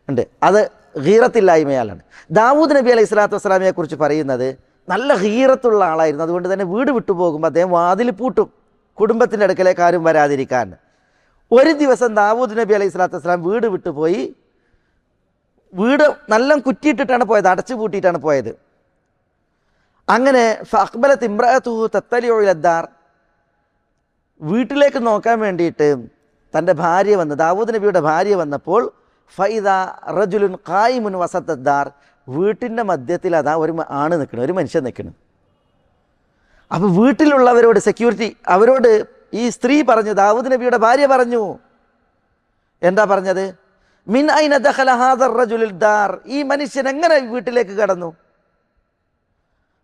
ഉണ്ട്. അത് ഗീറത്തില്ലായ്മയാലാണ്. ദാവൂദ് നബി അലൈഹി സ്വലാത്തു വസ്സലാമിനെ കുറിച്ച് പറയുന്നത് നല്ല ഗീറത്തുള്ള ആളായിരുന്നു. അതുകൊണ്ട് തന്നെ വീട് വിട്ടു പോകുമ്പോൾ അദ്ദേഹം വാതിൽ പൂട്ടും, കുടുംബത്തിൻ്റെ അടുക്കലേക്ക് ആരും വരാതിരിക്കാൻ. ഒരു ദിവസം ദാവൂദ് നബി അലൈഹി സ്വലാത്തു വസ്സലാം വീട് വിട്ടുപോയി. വീട് നല്ല കുറ്റിയിട്ടിട്ടാണ് പോയത്, അടച്ചു പൂട്ടിയിട്ടാണ് പോയത്. അങ്ങനെ ഫഅഖ്ബലത് ഇംറഅതുഹു തത്തലിഉ ഇലദ്ദാർ. വീട്ടിലേക്ക് നോക്കാൻ വേണ്ടിയിട്ട് തൻ്റെ ഭാര്യ വന്ന്, ദാവൂദ് നബിയുടെ ഭാര്യ വന്നപ്പോൾ ഫൈദ റജുലുൻ ഖായിമുൻ വസത്തദ്ദാർ. വീട്ടിൻ്റെ മധ്യത്തിൽ അതാ ഒരു ആണ് നിൽക്കണം, ഒരു മനുഷ്യൻ നിൽക്കണം. അപ്പോൾ വീട്ടിലുള്ളവരോട് സെക്യൂരിറ്റി, അവരോട് ഈ സ്ത്രീ പറഞ്ഞു, ദാവൂദ് നബിയുടെ ഭാര്യ പറഞ്ഞു, എന്താ പറഞ്ഞത്? മിൻ ഐന ദഖല ഹാദർ റജുലുൽ ദാർ. ഈ മനുഷ്യൻ എങ്ങനെ വീട്ടിലേക്ക് കടന്നു?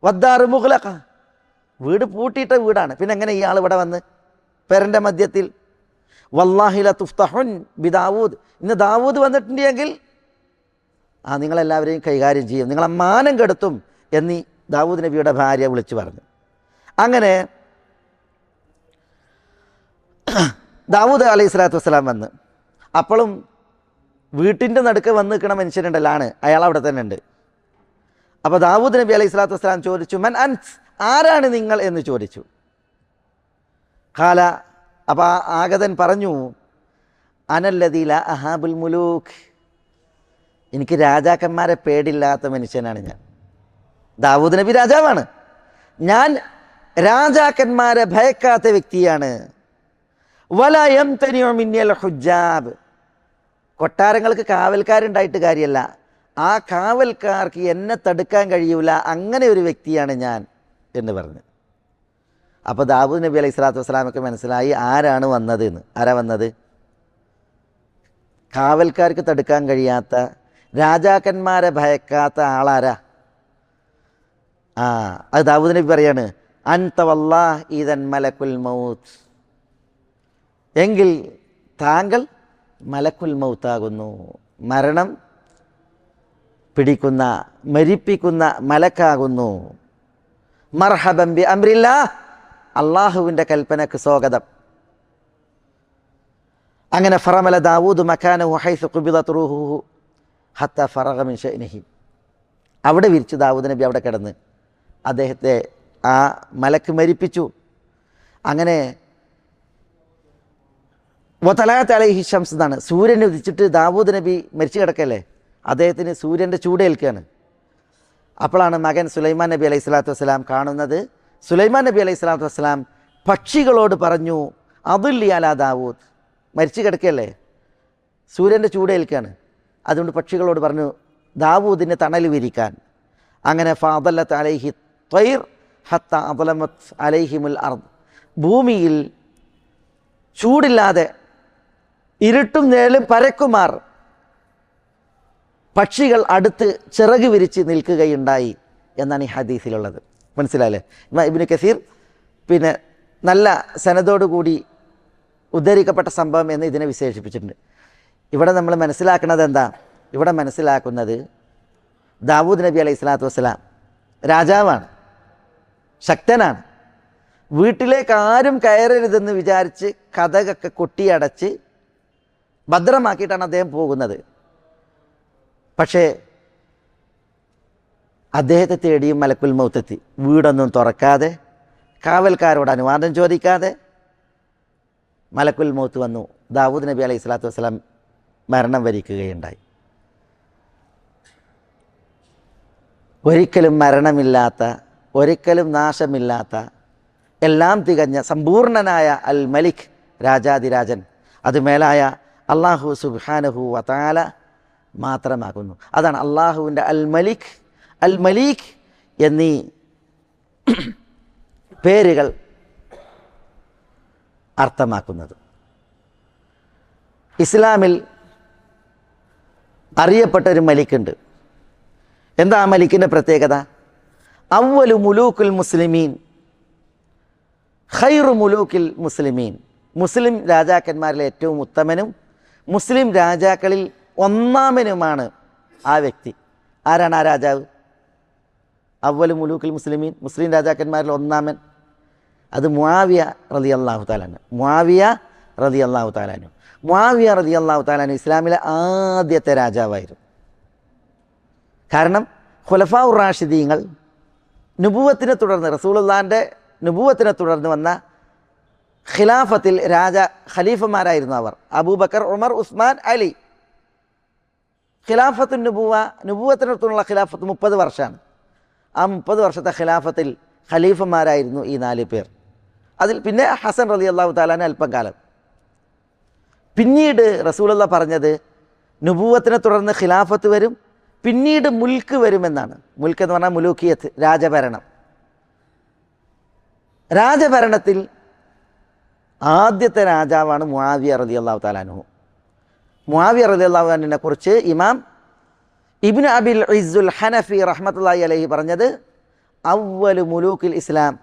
വദ്ദാർ മുഗ്ലഖ. വീട് പൂട്ടിയിട്ട വീടാണ്, പിന്നെ എങ്ങനെ ഇയാൾ ഇവിടെ വന്ന് പെരൻ്റെ മധ്യത്തിൽ? വല്ലാഹി ല തുഫ്തഹുൻ ബിദാവൂദ്. ഇന്ന് ദാവൂദ് വന്നിട്ടുണ്ടെങ്കിൽ നിങ്ങളെല്ലാവരെയും കൈകാര്യം ചെയ്യും, നിങ്ങളെ മാനം കെടുത്തും എന്നീ ദാവൂദ് നബിയുടെ ഭാര്യ വിളിച്ചു പറഞ്ഞു. അങ്ങനെ ദാവൂദ് അലൈഹി സ്വലാത്തു വസ്സലാം വന്ന്, അപ്പോഴും വീട്ടിൻ്റെ നടുക്ക് വന്ന് നിൽക്കണ മനുഷ്യനുണ്ടല്ലോ, അയാൾ അവിടെ തന്നെ ഉണ്ട്. അപ്പോൾ ദാവൂദ് നബി അലൈഹി സ്വലാത്തു വസ്സലാം ചോദിച്ചു, മൻ അൻസ്, ആരാണ് നിങ്ങൾ എന്ന് ചോദിച്ചു. ഖാല, അപ്പോൾ ആഗതൻ പറഞ്ഞു, അനല്ലദീ ലാ അഹാബുൽ മുലൂക്ക്. എനിക്ക് രാജാക്കന്മാരെ പേടില്ലാത്ത മനുഷ്യനാണ് ഞാൻ. ദാവൂദ് നബി രാജാവാണ്, ഞാൻ രാജാക്കന്മാരെ ഭയക്കാത്ത വ്യക്തിയാണ്. വലാ യംതനിഉ മിന്നൽ ഹുജ്ജാബ്. കൊട്ടാരങ്ങൾക്ക് കാവൽക്കാരുണ്ടായിട്ട് കാര്യമല്ല, ആ കാവൽക്കാർക്ക് എന്നെ തടുക്കാൻ കഴിയൂല, അങ്ങനെ ഒരു വ്യക്തിയാണ് ഞാൻ എന്ന് പറഞ്ഞു. അപ്പോൾ ദാവൂദ് നബി അലൈഹി സ്വലാത്തു വസ്സലാമൊക്കെ മനസ്സിലായി ആരാണ് വന്നത് എന്ന്. ആരാ വന്നത്? കാവൽക്കാർക്ക് തടുക്കാൻ കഴിയാത്ത, രാജാക്കന്മാരെ ഭയക്കാത്ത ആളാരാ? അത് ദാവൂദ് നബി പറയാണ്, അൻത വല്ലാഹ് ഇദൻ മലക്കുൽ മൗത്ത്. എങ്കിൽ താങ്കൾ മലക്കുൽ മൗത്താകുന്നു, മരണം പിടിക്കുന്ന മരിപ്പിക്കുന്ന മലക്കാകുന്നു. മർഹബൻ ബി അംരില്ലാഹ്, അള്ളാഹുവിൻ്റെ കൽപ്പനക്ക് സ്വാഗതം. അങ്ങനെ ഫറമല ദാവൂദ് മക്കാനഹു ഹൈസു ഖുബിദത് റൂഹുഹു ഹത്താ ഫറഗ മിൻ ശഅനിഹി. അവിടെ വിരിച്ചു ദാവൂദ് നബി അവിടെ കിടന്ന് അദ്ദേഹത്തെ ആ മലക്ക് മരിപ്പിച്ചു. അങ്ങനെ വതലഅത് അലൈഹി ശംസ് എന്നാണ്, സൂര്യൻ ഉദിച്ചിട്ട് ദാവൂദ് നബി മരിച്ചു കിടക്കല്ലേ, അദ്ദേഹത്തിന് സൂര്യൻ്റെ ചൂടേൽക്കുകയാണ്. അപ്പോഴാണ് മകൻ സുലൈമാൻ നബി അലൈഹി സ്വലാത്തു വസ്സലാം കാണുന്നത്. സുലൈമാൻ നബി അലൈഹി സ്വലാത്തു വസ്സലാം പക്ഷികളോട് പറഞ്ഞു, അദുല്ലി അലാ ദാവൂദ്, മരിച്ചു കിടക്കല്ലേ, സൂര്യൻ്റെ ചൂടേൽക്കുകയാണ്, അതുകൊണ്ട് പക്ഷികളോട് പറഞ്ഞു ദാവൂദിന് തണൽ വിരിക്കാൻ. അങ്ങനെ ഫഅദല്ലത്ത് അലൈഹി ത്വയ്ർ ഹത്താ അദ്ലമത് അലൈഹിമുൽ അർദ്, ഭൂമിയിൽ ചൂടില്ലാതെ ഇരുട്ടും നിഴലും പരക്കുമാർ പക്ഷികൾ അടുത്ത് ചിറക് വിരിച്ച് നിൽക്കുകയുണ്ടായി എന്നാണ് ഈ ഹദീസിലുള്ളത്. മനസ്സിലായില്ലേ? ഇബ്നു കസീർ പിന്നെ നല്ല സനദോടുകൂടി ഉദ്ധരിക്കപ്പെട്ട സംഭവം എന്ന് ഇതിനെ വിശേഷിപ്പിച്ചിട്ടുണ്ട്. ഇവിടെ നമ്മൾ മനസ്സിലാക്കുന്നത് എന്താ? ഇവിടെ മനസ്സിലാക്കുന്നത് ദാവൂദ് നബി അലൈഹി സ്വലാത്തു വസ്സലാം രാജാവാണ്, ശക്തനാണ്. വീട്ടിലേക്ക് ആരും കയറരുതെന്ന് വിചാരിച്ച് കതകൊക്കെ കൊട്ടിയടച്ച് ഭദ്രമാക്കിയിട്ടാണ് അദ്ദേഹം പോകുന്നത്. പക്ഷേ അദ്ദേഹത്തെ തേടിയും മലക്കുൽ മൗത്തെത്തി. വീടൊന്നും തുറക്കാതെ, കാവൽക്കാരോട് അനുവാദം ചോദിക്കാതെ മലക്കുൽ മൗത്ത് വന്നു. ദാവൂദ് നബി അലൈഹി സ്വലാത്തു വസ്സലാം മരണം വരിക്കുകയുണ്ടായി. ഒരിക്കലും മരണമില്ലാത്ത, ഒരിക്കലും നാശമില്ലാത്ത, എല്ലാം തികഞ്ഞ സമ്പൂർണനായ അൽ മലിക്, രാജാതിരാജൻ, അത് മേലായ അള്ളാഹു സുബ്ഹാനഹു വതആല മാത്രമാകുന്നു. അതാണ് അള്ളാഹുവിൻ്റെ അൽ മലിക്, അൽ മലീക് എന്നീ പേരുകൾ അർത്ഥമാക്കുന്നത്. ഇസ്ലാമിൽ അറിയപ്പെട്ടൊരു മലിക്കുണ്ട്. എന്താ ആ മലിക്കിൻ്റെ പ്രത്യേകത? അവ്വലു മുലൂക്കുൽ മുസ്ലിമീൻ ഖൈറു മുലൂക്കിൽ മുസ്ലിമീൻ, മുസ്ലിം രാജാക്കന്മാരിലെ ഏറ്റവും ഉത്തമനും മുസ്ലിം രാജാക്കളിൽ ഒന്നാമനുമാണ് ആ വ്യക്തി. ആരാണ് ആ രാജാവ്? അവ്വലു മുലൂക്കിൽ മുസ്ലിമീൻ, മുസ്ലിം രാജാക്കന്മാരിൽ ഒന്നാമൻ. അത് മുആവിയ റളിയല്ലാഹു തആല അൻഹു. മുആവിയ റളിയല്ലാഹു തആല അൻഹു. മുആവിയ റളിയല്ലാഹു തആല അൻഹു ഇസ്ലാമിലെ ആദ്യത്തെ രാജാവായിരുന്നു. കാരണം ഖുലഫാഉർ റാഷിദീങ്ങൾ നുബുവത്തിനെ തുടർന്ന്, റസൂലുള്ളാഹിൻ്റെ നുബുവത്തിനെ തുടർന്ന് വന്ന ഖിലാഫത്തിൽ ഖലീഫമാരായിരുന്നു അവർ. അബൂബക്കർ, ഉമർ, ഉസ്മാൻ, അലി. ഖിലാഫത്തു നുബുവത്തിനടുത്തുള്ള ഖിലാഫത്ത് 30 വർഷമാണ്. ആ 30 വർഷത്തെ ഖിലാഫത്തിൽ ഖലീഫമാരായിരുന്നു ഈ 4 പേർ. അതിൽ പിന്നെ ഹസൻ റളിയല്ലാഹു തആല അൻഹു അല്പം കാലം. പിന്നീട് റസൂലുള്ളാഹി പറഞ്ഞത് നുബുവത്തിനെ തുടർന്ന് ഖിലാഫത്ത് വരും, പിന്നീട് മുൽക്ക് വരുമെന്നാണ്. മുൽക്ക് എന്ന് പറഞ്ഞാൽ മുലൂക്കിയത്ത്, രാജഭരണം. രാജഭരണത്തിൽ ആദ്യത്തെ രാജാവാണ് മുആവിയ റളിയല്ലാഹു തആല അൻഹു. മുആവിയ റളിയല്ലാഹു അൻഹുവിനെ കുറിച്ച് ഇമാം ഇബ്നു അബിൽ ഇസ്സുൽ ഹനഫി റഹ്മത്തുള്ളാഹി അലൈഹി പറഞ്ഞത് അവ്വലു മുലൂക്കിൽ ഇസ്ലാം,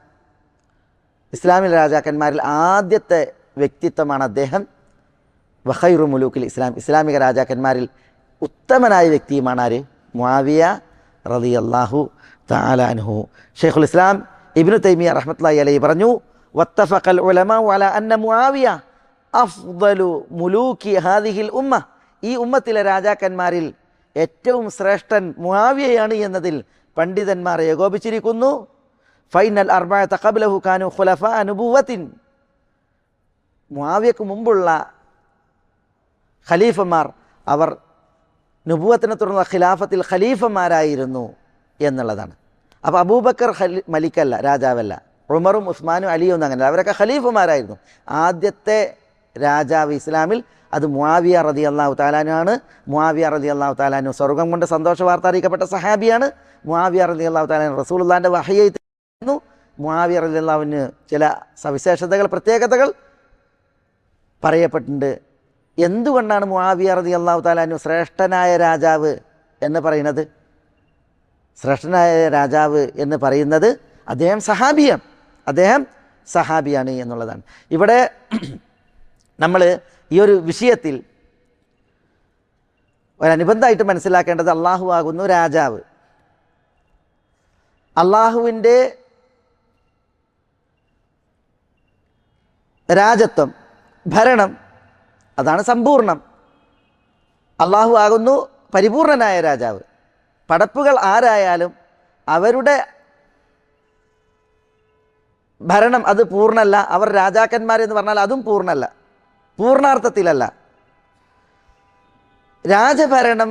ഇസ്ലാമിലെ രാജാക്കന്മാരിൽ ആദ്യത്തെ വ്യക്തിത്വമാണ് അദ്ദേഹം. വഖൈറു മുലൂക്കിൽ ഇസ്ലാം, ഇസ്ലാമിക രാജാക്കന്മാരിൽ ഉത്തമനായ വ്യക്തിയുമാണ് ആര്? മുആവിയ റളിയല്ലാഹു തആല അൻഹു. ഷെയ്ഖുൽ ഇസ്ലാം ഇബ്നു തൈമിയ റഹ്മത്തുള്ളാഹി അലൈഹി പറഞ്ഞു, വത്തഫഖൽ ഉലമാഉ അലാ അന്ന മുആവിയ അഫ്ദലു മുലൂക്കി ഹാദിഹിൽ ഉമ്മ, ഈ ഉമ്മത്തിലെ രാജാക്കന്മാരിൽ ഏറ്റവും ശ്രേഷ്ഠൻ മുആവിയയാണ് എന്നതിൽ പണ്ഡിതന്മാർ ഏകോപിച്ചിരിക്കുന്നു. ഫൈനൽ അർബഅത ഖബ്ലഹു കാനു ഖുലഫാ നുബുവത്തിൻ, മുആവിയക്ക് മുമ്പുള്ള ഖലീഫമാർ അവർ നുബുവത്തിനെ തുടർന്ന ഖിലാഫത്തിൽ ഖലീഫമാരായിരുന്നു എന്നുള്ളതാണ്. അപ്പോൾ അബൂബക്കർ മലിക്കല്ല, രാജാവല്ല. ഉമറും ഉസ്മാനും അലിയും ഒന്നും അങ്ങനെ, അവരൊക്കെ ഖലീഫമാരായിരുന്നു. ആദ്യത്തെ രാജാവ് ഇസ്ലാമിൽ അത് മുആവിയ റളിയല്ലാഹു തആല അൻഹു ആണ്. മുആവിയ റളിയല്ലാഹു തആല അൻഹു സ്വർഗ്ഗം കൊണ്ട് സന്തോഷ വാർത്ത അറിയിക്കപ്പെട്ട സഹാബിയാണ്. മുആവിയ റളിയല്ലാഹു തആല അൻഹു റസൂലുള്ളാഹിൻ്റെ വഹയ്യായിരുന്നു. മുആവിയ റളിയല്ലാഹു അൻഹു ചില സവിശേഷതകൾ, പ്രത്യേകതകൾ പറയപ്പെട്ടിട്ടുണ്ട്. എന്തുകൊണ്ടാണ് മുആവിയ റളിയല്ലാഹു തആല അൻഹു ശ്രേഷ്ഠനായ രാജാവ് എന്ന് പറയുന്നത്? ശ്രേഷ്ഠനായ രാജാവ് എന്ന് പറയുന്നത് അദ്ദേഹം സഹാബിയാണ് എന്നുള്ളതാണ്. ഇവിടെ നമ്മൾ ഈ ഒരു വിഷയത്തിൽ ഒരനുബന്ധമായിട്ട് മനസ്സിലാക്കേണ്ടത് അള്ളാഹു ആകുന്നു രാജാവ്. അള്ളാഹുവിൻ്റെ രാജത്വം, ഭരണം അതാണ് സമ്പൂർണം. അള്ളാഹു ആകുന്നു പരിപൂർണനായ രാജാവ്. പടപ്പുകൾ ആരായാലും അവരുടെ ഭരണം അത് പൂർണ്ണല്ല. അവർ രാജാക്കന്മാരെന്ന് പറഞ്ഞാൽ അതും പൂർണ്ണല്ല, പൂർണ്ണാർത്ഥത്തിലല്ല. രാജഭരണം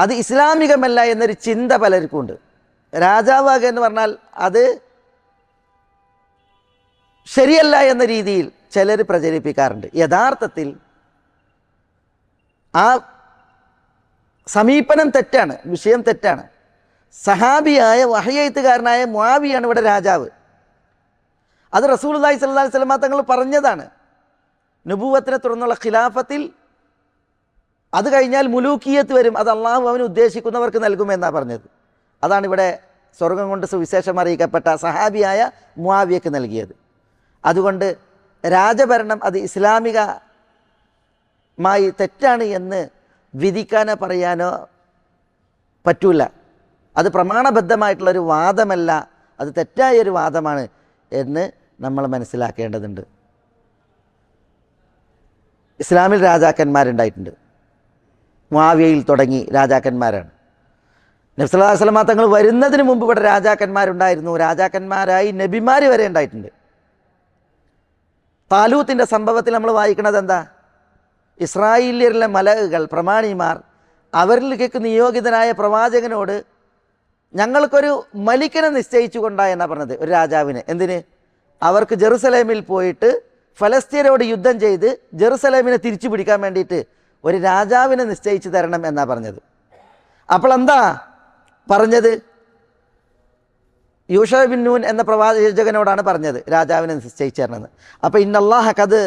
അത് ഇസ്ലാമികമല്ല എന്നൊരു ചിന്ത പലർക്കും ഉണ്ട്. രാജാവാകുക എന്ന് പറഞ്ഞാൽ അത് ശരിയല്ല എന്ന രീതിയിൽ ചിലർ പ്രചരിപ്പിക്കാറുണ്ട്. യഥാർത്ഥത്തിൽ ആ സമീപനം തെറ്റാണ്, വിഷയം തെറ്റാണ്. സഹാബിയായ വഹയെഴുത്തുകാരനായ മുആവിയാണ് ഇവിടെ രാജാവ്. അത് റസൂലുള്ളാഹി സ്വല്ലല്ലാഹു അലൈഹി വസല്ലം തങ്ങൾ പറഞ്ഞതാണ്. നുബുവത്തിനെ തുടർന്നുള്ള ഖിലാഫത്തിൽ അത് കഴിഞ്ഞാൽ മുലൂക്കിയത്ത് വരും, അത് അള്ളാഹു അവന് ഉദ്ദേശിക്കുന്നവർക്ക് നൽകുമെന്നാണ് പറഞ്ഞത്. അതാണ് ഇവിടെ സ്വർഗം കൊണ്ട് സുവിശേഷം അറിയിക്കപ്പെട്ട സഹാബിയായ മുആവിയക്ക് നൽകിയത്. അതുകൊണ്ട് രാജഭരണം അത് ഇസ്ലാമികമായി തെറ്റാണ് എന്ന് വിധിക്കാനോ പറയാനോ പറ്റൂല. അത് പ്രമാണബദ്ധമായിട്ടുള്ളൊരു വാദമല്ല, അത് തെറ്റായൊരു വാദമാണ് എന്ന് നമ്മൾ മനസ്സിലാക്കേണ്ടതുണ്ട്. ഇസ്ലാമിൽ രാജാക്കന്മാരുണ്ടായിട്ടുണ്ട്. മുആവിയയിൽ തുടങ്ങി രാജാക്കന്മാരാണ്. നബി സല്ലല്ലാഹു അലൈഹി വസല്ലം തങ്ങൾ വരുന്നതിന് മുമ്പ് ഇവിടെ രാജാക്കന്മാരുണ്ടായിരുന്നു. രാജാക്കന്മാരായി നബിമാർ വരെ ഉണ്ടായിട്ടുണ്ട്. താലൂത്തിൻ്റെ സംഭവത്തിൽ നമ്മൾ വായിക്കുന്നത് എന്താ? ഇസ്രായേലിലെ മലകൾ, പ്രമാണിമാർ, അവരിലേക്ക് നിയോഗിതനായ പ്രവാചകനോട് ഞങ്ങൾക്കൊരു മലിക്കനെ നിശ്ചയിച്ചു കൊണ്ടാ എന്നാണ് പറഞ്ഞത്, ഒരു രാജാവിനെ. എന്തിന്? അവർക്ക് ജെറുസലേമിൽ പോയിട്ട് ഫലസ്തീനോട് യുദ്ധം ചെയ്ത് ജെറുസലേമിനെ തിരിച്ചു പിടിക്കാൻ വേണ്ടിയിട്ട് ഒരു രാജാവിനെ നിശ്ചയിച്ചു തരണം എന്നാണ് പറഞ്ഞത്. അപ്പോൾ എന്താ പറഞ്ഞത്? യൂഷ ബിൻ നൂൻ എന്ന പ്രവാചകനോടാണ് പറഞ്ഞത് രാജാവിനെ നിശ്ചയിച്ചു തരണമെന്ന്. അപ്പോൾ ഇന്നല്ലാഹ ഖദ്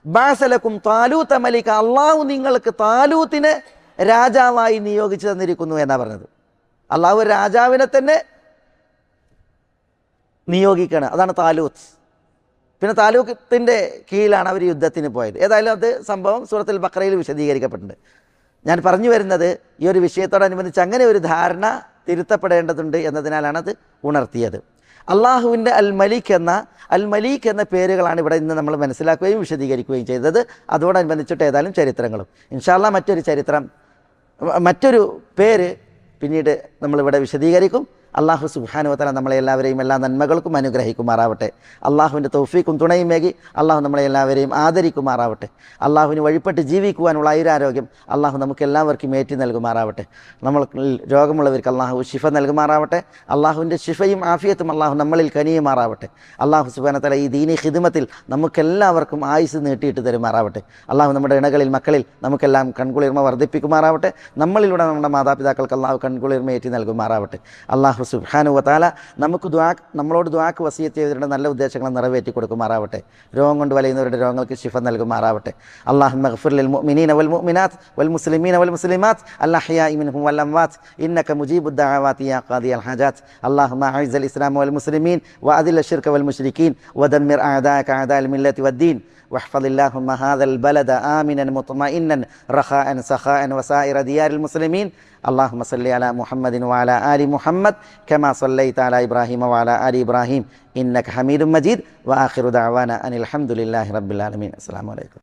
ബഅസ ലക്കും താലൂത മലിക, അള്ളാഹു നിങ്ങൾക്ക് താലൂത്തിനെ രാജാവായി നിയോഗിച്ചു തന്നിരിക്കുന്നു എന്നാണ് പറഞ്ഞത്. അള്ളാഹു രാജാവിനെ തന്നെ നിയോഗിക്കണം, അതാണ് താലൂത്ത്. പിന്നെ താലൂത്തിൻ്റെ കീഴിലാണ് അവർ യുദ്ധത്തിന് പോയത്. ഏതായാലും അത് സംഭവം സൂറത്തുൽ ബഖറയിൽ വിശദീകരിക്കപ്പെട്ടിട്ടുണ്ട്. ഞാൻ പറഞ്ഞു വരുന്നത് ഈ ഒരു വിഷയത്തോടനുബന്ധിച്ച് അങ്ങനെ ഒരു ധാരണ തിരുത്തപ്പെടേണ്ടതുണ്ട് എന്നതിനാലാണ് അത് ഉണർത്തിയത്. അള്ളാഹുവിൻ്റെ അൽ മലീഖ് എന്ന പേരുകളാണ് ഇവിടെ ഇന്ന് നമ്മൾ മനസ്സിലാക്കുകയും വിശദീകരിക്കുകയും ചെയ്തത്. അതോടനുബന്ധിച്ചിട്ട് ഏതായാലും ചരിത്രങ്ങളും ഇൻഷാ അല്ലാഹ് മറ്റൊരു പേര് പിന്നീട് നമ്മളിവിടെ വിശദീകരിക്കും. അള്ളാഹു സുബ്ഹാനഹു വ തആല നമ്മളെ എല്ലാവരെയും എല്ലാ നന്മകൾക്കും അനുഗ്രഹിക്കുമാറാവട്ടെ. അള്ളാഹുവിൻ്റെ തൗഫീഖും തുണയുമേകി അള്ളാഹു നമ്മളെ എല്ലാവരെയും ആദരിക്കുമാറാവട്ടെ. അള്ളാഹുവിന് വഴിപ്പെട്ട് ജീവിക്കുവാനുള്ള ആയുരാരോഗ്യം അള്ളാഹു നമുക്ക് എല്ലാവർക്കും ഏറ്റി നൽകുമാറാവട്ടെ. നമ്മൾ രോഗമുള്ളവർക്ക് അള്ളാഹു ശിഫ നൽകുമാറാവട്ടെ. അള്ളാഹുവിൻ്റെ ശിഫയും ആഫിയത്തും അള്ളാഹു നമ്മളിൽ കനിയുമാറാവട്ടെ. അള്ളാഹു സുബ്ഹാനഹു വ തആല ഈ ദീനി ഖിദ്മത്തിൽ നമുക്കെല്ലാവർക്കും ആയുസ് നീട്ടിയിട്ട് തരുമാറാവട്ടെ. അള്ളാഹു നമ്മുടെ ഇണകളിൽ മക്കളിൽ നമുക്കെല്ലാം കൺകുളിർമ വർദ്ധിപ്പിക്കുമാറാവട്ടെ. നമ്മളിലൂടെ നമ്മുടെ മാതാപിതാക്കൾക്ക് അള്ളാഹു കൺകുളിർമ ഏറ്റി നൽകുമാറാവട്ടെ. അള്ളാഹു സുബ്ഹാനഹു വ തആല നമ്മളോട് ദുആക്ക് വസിയത്ത് ചെയ്തവരുടെ നല്ല ഉദ്ദേശങ്ങൾ നിറവേറ്റി കൊടുക്കുമാറാവട്ടെ. രോഗം കൊണ്ട് വലയുന്നവരുടെ രോഗങ്ങൾക്ക് ശിഫ നൽകുമാറാവട്ടെ. അല്ലാഹുമ്മ ഗ്ഫിർ ലിൽ മുഅ്മിനീന വൽ മുഅ്മിനാത്ത് വൽ മുസ്ലിമീന വൽ മുസ്ലിമാത്ത് അൽ അഹ്യാഇ മിൻഹും വൽ അംവാത്ത് ഇന്നക മുജീബുദ് ദഅവാതി യാ ഖാദിയൽ ഹാജാത്ത്. അല്ലാഹുമ്മ അഇസ്സൽ ഇസ്ലാമ വൽ മുസ്ലിമീൻ വഅദിൽ അശ്ശിർക വൽ മുശ്രിക്കീൻ വദമ്മിർ അഅദാഅക അഅദാഅൽ മില്ലത്തി വദ്ദീൻ واحفظ اللهم هذا البلد آمنا مطمئنا رخاء سخاء وسائر ديار المسلمين. اللهم صل على محمد وعلى آل محمد كما صليت على إبراهيم وعلى آل إبراهيم إنك حميد مجيد. وآخر دعوانا أن الحمد لله رب العالمين. السلام عليكم.